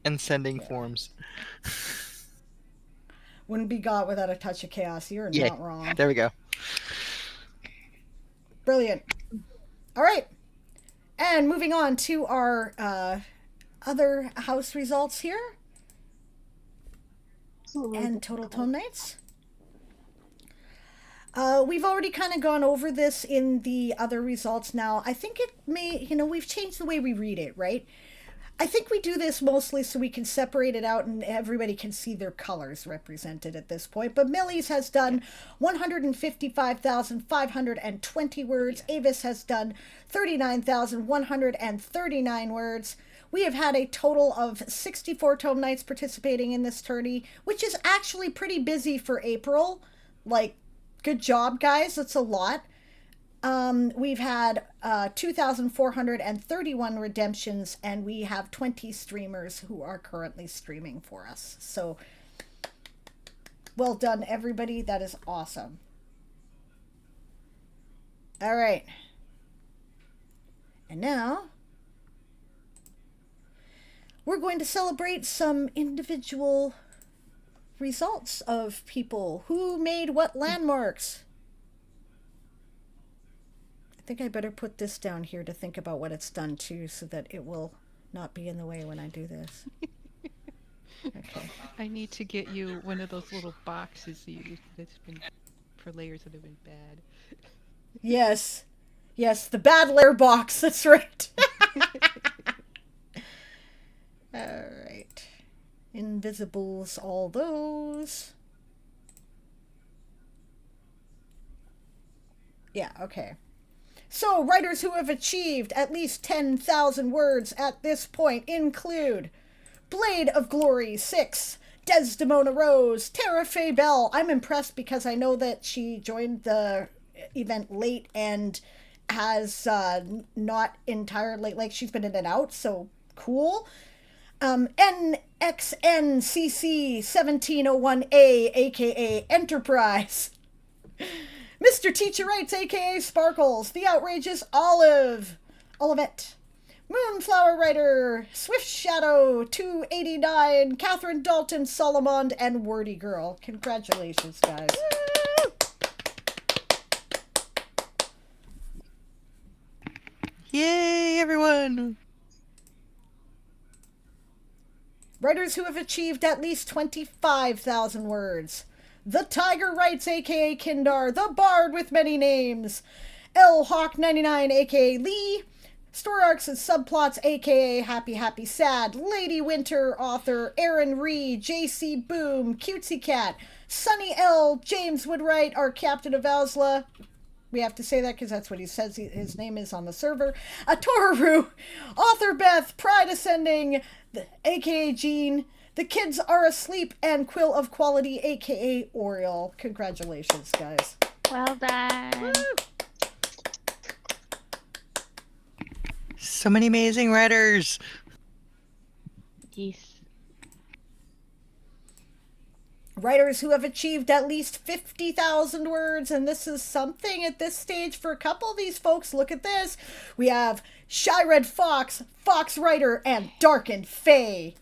and sending forms. Wouldn't be got without a touch of chaos. You're not wrong. There we go. Brilliant. All right. And moving on to our other house results here. And total tome nights. We've already kind of gone over this in the other results now. I think it may, we've changed the way we read it, right? I think we do this mostly so we can separate it out and everybody can see their colors represented at this point. But Millie's has done 155,520 words. Avis has done 39,139 words. We have had a total of 64 tome nights participating in this tourney, which is actually pretty busy for April. Like, good job, guys. That's a lot. We've had 2,431 redemptions, and we have 20 streamers who are currently streaming for us. So, well done, everybody. That is awesome. All right. And now, we're going to celebrate some individual results of people who made what landmarks. I think I better put this down here to think about what it's done too, so that it will not be in the way when I do this. Okay. I need to get you one of those little boxes that's been for layers that have been bad. Yes. Yes, the bad layer box, that's right. Alright. Invisibles, all those. Yeah, okay. So, writers who have achieved at least 10,000 words at this point include Blade of Glory 6, Desdemona Rose, Tara Faye Bell. I'm impressed because I know that she joined the event late and has not entirely, like, she's been in and out, so cool. NXNCC1701A, aka Enterprise. Mr. Teacher Writes, aka Sparkles, The Outrageous Olivette, Moonflower Writer, Swift Shadow 289, Catherine Dalton Solomon, and Wordy Girl. Congratulations, guys. Yay, everyone! Writers who have achieved at least 25,000 words. The Tiger Writes, aka Kindar, The Bard with Many Names, L Hawk 99, aka Lee, Story Arcs and Subplots, aka Happy Happy Sad, Lady Winter author Aaron Ree, JC Boom, Cutesy Cat, Sunny L, James Woodwright, our Captain of Owsla. We have to say that because that's what he says his name is on the server. Toru, author Beth, Pride Ascending, aka Jean, The Kids Are Asleep, and Quill of Quality, aka Oriole. Congratulations, guys. Well done. Woo! So many amazing writers. Yes. Writers who have achieved at least 50,000 words, and this is something at this stage for a couple of these folks. Look at this. We have Shy Red Fox, Fox Writer, and Darkened Fae.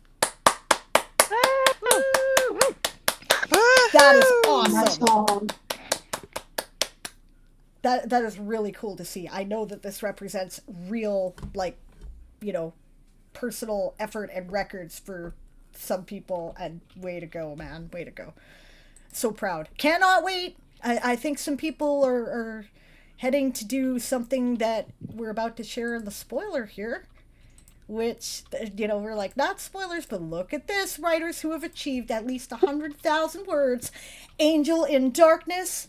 That is awesome. That is really cool to see. I know that this represents real, like, personal effort and records for some people, and way to go, man. Way to go. So proud. Cannot wait. I think some people are heading to do something that we're about to share in the spoiler here, which, we're like, not spoilers, but look at this. Writers who have achieved at least 100,000 words. Angel in Darkness.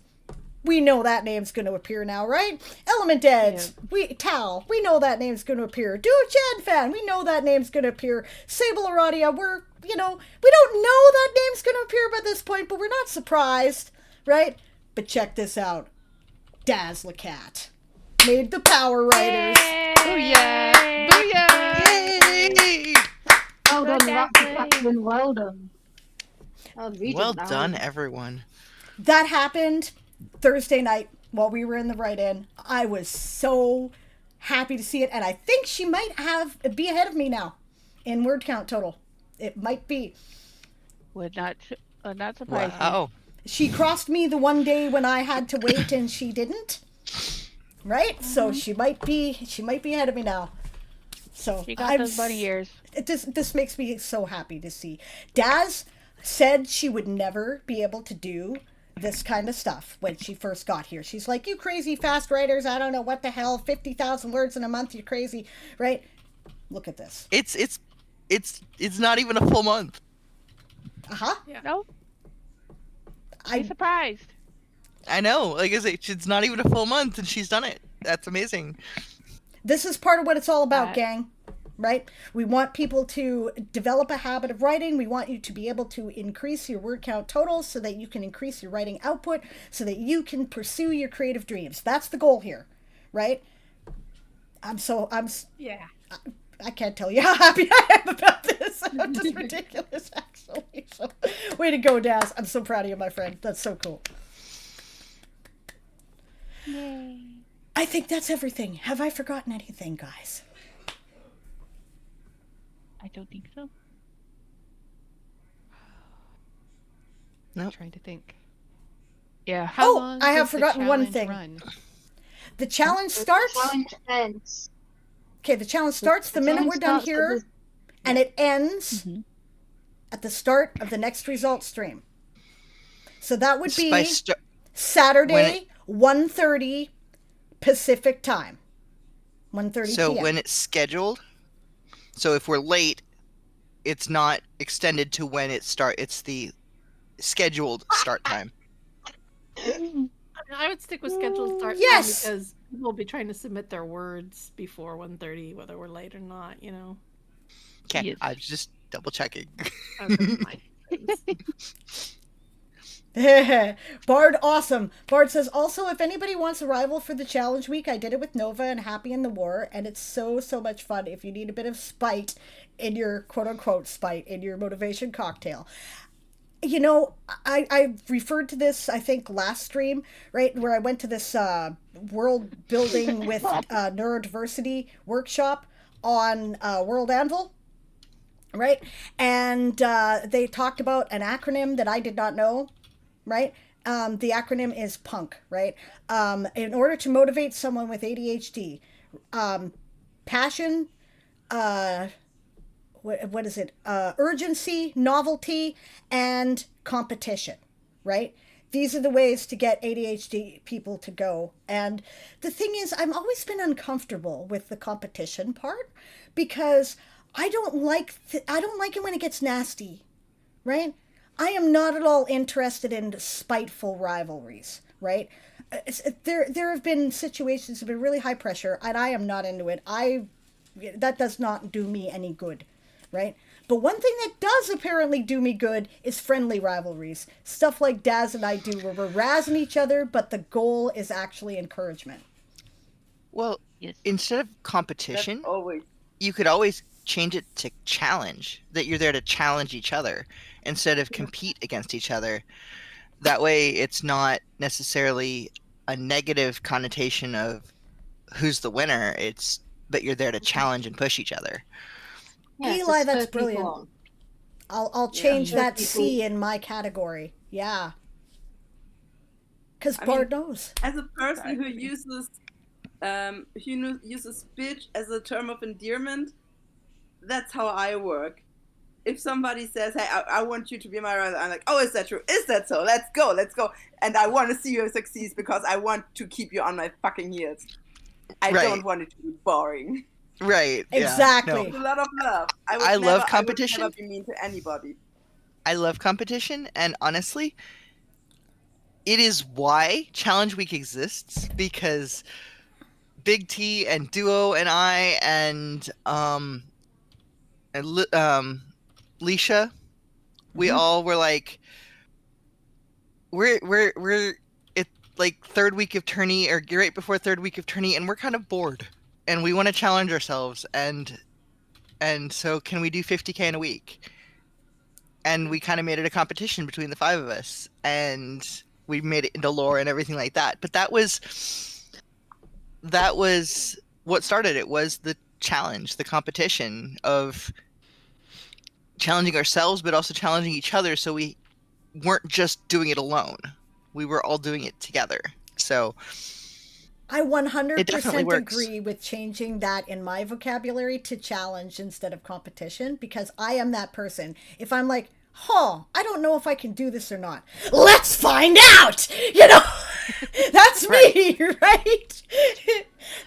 We know that name's going to appear now, right? Element Edge. Yeah. Tal. We know that name's going to appear. Do Chen Fan. We know that name's going to appear. Sable Aradia. We don't know that name's going to appear by this point, but we're not surprised, right? But check this out. Dazzlecat made the Power Writers. Booyah! Booyah! Yay! Well done, Captain. Well done. Well done, everyone. That happened Thursday night while we were in the write-in. I was so happy to see it, and I think she might be ahead of me now in word count total. It might be. Would not surprise me. Wow. She crossed me the one day when I had to wait and she didn't. Right? Mm-hmm. So she might be ahead of me now. So she got those bunny ears. This makes me so happy to see. Daz said she would never be able to do this kind of stuff when she first got here. She's like, you crazy fast writers, I don't know what the hell, 50,000 words in a month, you're crazy, right? Look at this. It's not even a full month. Uh-huh. Yeah. Nope. I'm surprised. I know. Like I say, it's not even a full month and she's done it. That's amazing. This is part of what it's all about, gang. Right? We want people to develop a habit of writing. We want you to be able to increase your word count totals so that you can increase your writing output so that you can pursue your creative dreams. That's the goal here, right? Yeah. I can't tell you how happy I am about this. I'm just ridiculous, actually. So, way to go, Daz. I'm so proud of you, my friend. That's so cool. Yay. I think that's everything. Have I forgotten anything, guys? I don't think so. Nope. Trying to think. Yeah. How Oh, long I have does the forgotten one challenge thing. run? The challenge The starts. challenge ends. Okay, the challenge starts the minute challenge we're done starts at here, and it ends Mhm. at the start of the next result stream. So that would By be st- Saturday, 1:30 Pacific time. 1:30 so p.m. when it's scheduled, so if we're late, it's not extended to when it start. It's the scheduled start time. I would stick with scheduled start time Yes. because people will be trying to submit their words before 1:30, whether we're late or not, you know. Okay, Yes. I was just double checking. Okay, fine. Bard, awesome. Bard says, also, if anybody wants a rival for the challenge week, I did it with Nova and Happy in the War, and it's so much fun if you need a bit of spite in your quote-unquote spite in your motivation cocktail. You know, I referred to this, I think, last stream, right, where I went to this world building with neurodiversity workshop on World Anvil, right? And they talked about an acronym that I did not know, right? The acronym is PUNK, right? In order to motivate someone with ADHD, passion, what is it? Urgency, novelty, and competition, right? These are the ways to get ADHD people to go. And the thing is, I've always been uncomfortable with the competition part because I don't like it when it gets nasty, right? I am not at all interested in spiteful rivalries, right? There have been situations that have been really high pressure, and I am not into it. That does not do me any good, right? But one thing that does apparently do me good is friendly rivalries. Stuff like Daz and I do, where we're razzing each other, but the goal is actually encouragement. Well, Yes. instead of That's competition, always. you could always change it to challenge, that you're there to challenge each other instead of compete against each other. That way it's not necessarily a negative connotation of who's the winner. It's that you're there to challenge and push each other. Yeah, Eli, to that's spur people brilliant. on. I'll change Spur that people- C in my category. Yeah. Because I Bard mean, knows. As a person who uses bitch as a term of endearment, that's how I work. If somebody says, "Hey, I want you to be my rival," I'm like, "Oh, is that true? Is that so? Let's go, and I want to see you succeed because I want to keep you on my fucking heels. I Right. don't want it to be boring." Right. Exactly. With a lot of love. I love competition. I would never be mean to anybody. I love competition, and honestly, it is why Challenge Week exists, because Big T and Duo and I and Leisha, we all were like, we're it like third week of Tourney, or right before third week of Tourney, and we're kind of bored and we want to challenge ourselves, and so can we do 50K in a week? And we kind of made it a competition between the five of us, and we made it into lore and everything like that. But that was what started it, was the challenge, the competition of challenging ourselves, but also challenging each other, so we weren't just doing it alone. We were all doing it together. So I It definitely 100% works. agree with changing that in my vocabulary to challenge instead of competition, because I am that person. If I'm like, I don't know if I can do this or not, let's find out! You know, that's me, right?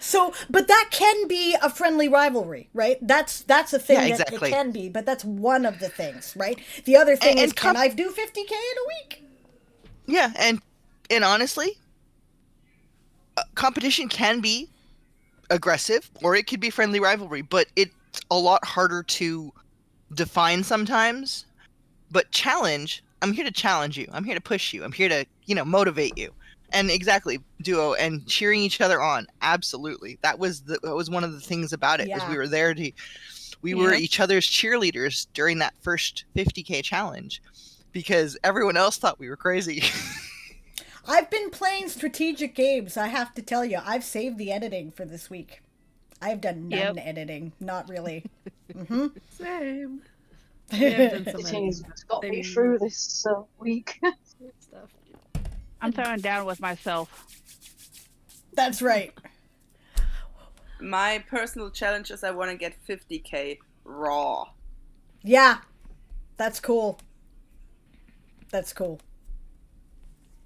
So, but that can be a friendly rivalry, right? That's a thing Yeah, that exactly. it can be, but that's one of the things, right? The other thing And is, can I do 50K in a week? Yeah, and honestly, competition can be aggressive or it could be friendly rivalry, but it's a lot harder to define sometimes. But challenge, I'm here to challenge you. I'm here to push you. I'm here to, motivate you. And exactly, Duo, and cheering each other on. Absolutely. That was one of the things about it, was Yeah. we were there we were Yep. each other's cheerleaders during that first 50K challenge, because everyone else thought we were crazy. I've been playing strategic games. I have to tell you, I've saved the editing for this week. I've done none Yep. editing. Not really. Same. We have done some Editing's what's got me editing through this week. stuff. I'm throwing down with myself. That's right. My personal challenge is I want to get 50k raw. Yeah, that's cool. That's cool.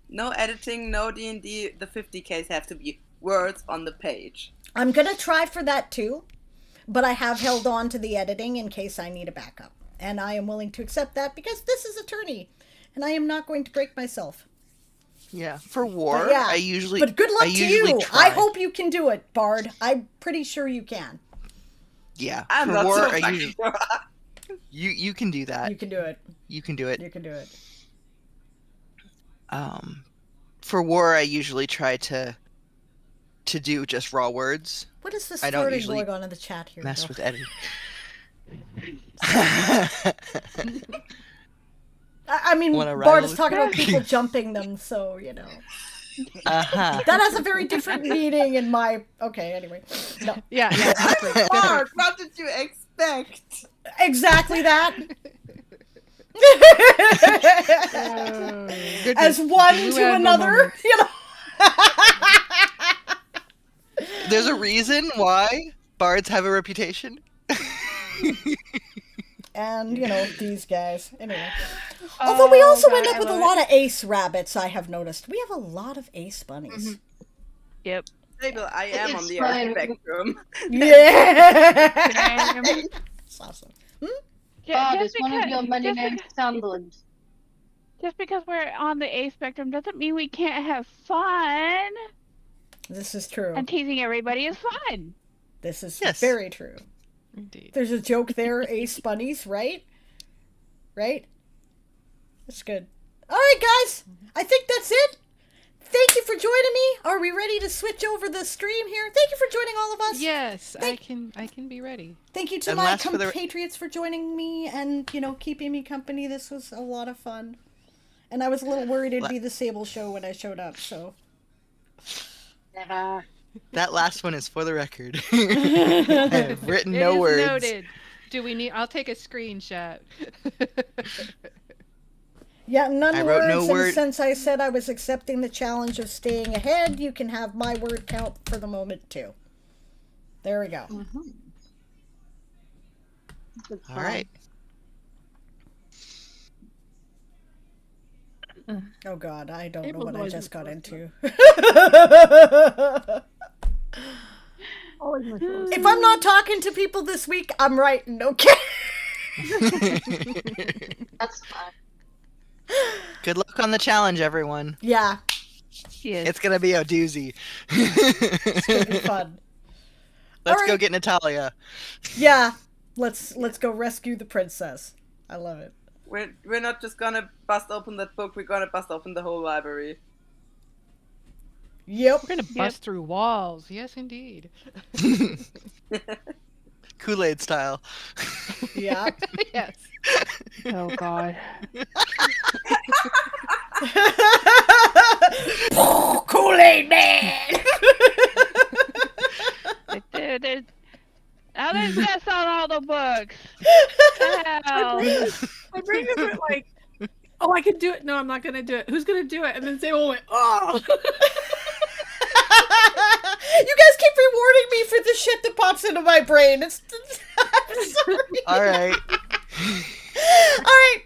No editing, no D&D. The 50ks have to be words on the page. I'm gonna try for that too, but I have held on to the editing in case I need a backup. And I am willing to accept that because this is a tourney, and I am not going to break myself. Yeah, for war, But yeah, I usually. But good luck I to usually you. Try. I hope you can do it, Bard. I'm pretty sure you can. Yeah, I'm for not war, so I fucking usually. sure. You can do that. You can do it. You can do it. You can do it. For war, I usually try to do just raw words. What is this I don't flirting usually going on in the chat here? Mess though? with editing. I mean, Wanna Bard rival is with talking me? about people jumping them, so, you know. Uh-huh. That has a very different meaning in my... Okay, anyway. No. Yeah, no, different, different. Mark, what did you expect? Exactly that. Oh, goodness. As one You to had no another, moment. you know. There's a reason why bards have a reputation. And, you know, these guys. Anyway. Although we also end up with a lot of ace rabbits, I have noticed. We have a lot of ace bunnies. Yep. Sable, I am on the It's fine. earth spectrum. Yeah. That's awesome. Bard, is one of your many names Sandland? Just because we're on the A spectrum doesn't mean we can't have fun. This is true. And teasing everybody is fun. This is Yes. very true. Indeed. There's a joke there, ace bunnies, right? Right? That's good. All right, guys. I think that's it. Thank you for joining me. Are we ready to switch over the stream here? Thank you for joining all of us. Yes, I can be ready. Thank you to And my last for the- compatriots for joining me and, you know, keeping me company. This was a lot of fun. And I was a little worried it'd be the Sable show when I showed up, so. Never. That last one is for the record. I have written It no is words. noted. Do we need? I'll take a screenshot. Yeah, none I words, wrote no and word- since I said I was accepting the challenge of staying ahead, you can have my word count for the moment, too. There we go. Good All fun. right. Oh god, I don't April know what I always just got makes into. Always my fault. If I'm not talking to people this week, I'm writing, okay? That's fine. Good luck on the challenge, everyone. Yeah, Yes. It's gonna be a doozy. it's gonna be fun. Let's All go right. get Natalia. Yeah, let's go rescue the princess. I love it. We're not just gonna bust open that book, we're gonna bust open the whole library. Yep. We're gonna bust through walls. Yes, indeed. Kool-Aid style. Yeah. Yes. Oh God. Kool-Aid Man! There's this on all the books. Hell. My brain is like, oh, I can do it. No, I'm not gonna do it. Who's gonna do it? And then Sable went, oh. You guys keep rewarding me for the shit that pops into my brain. I'm sorry. All right. All right,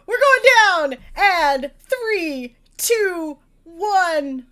we're going down. And 3, 2, 1.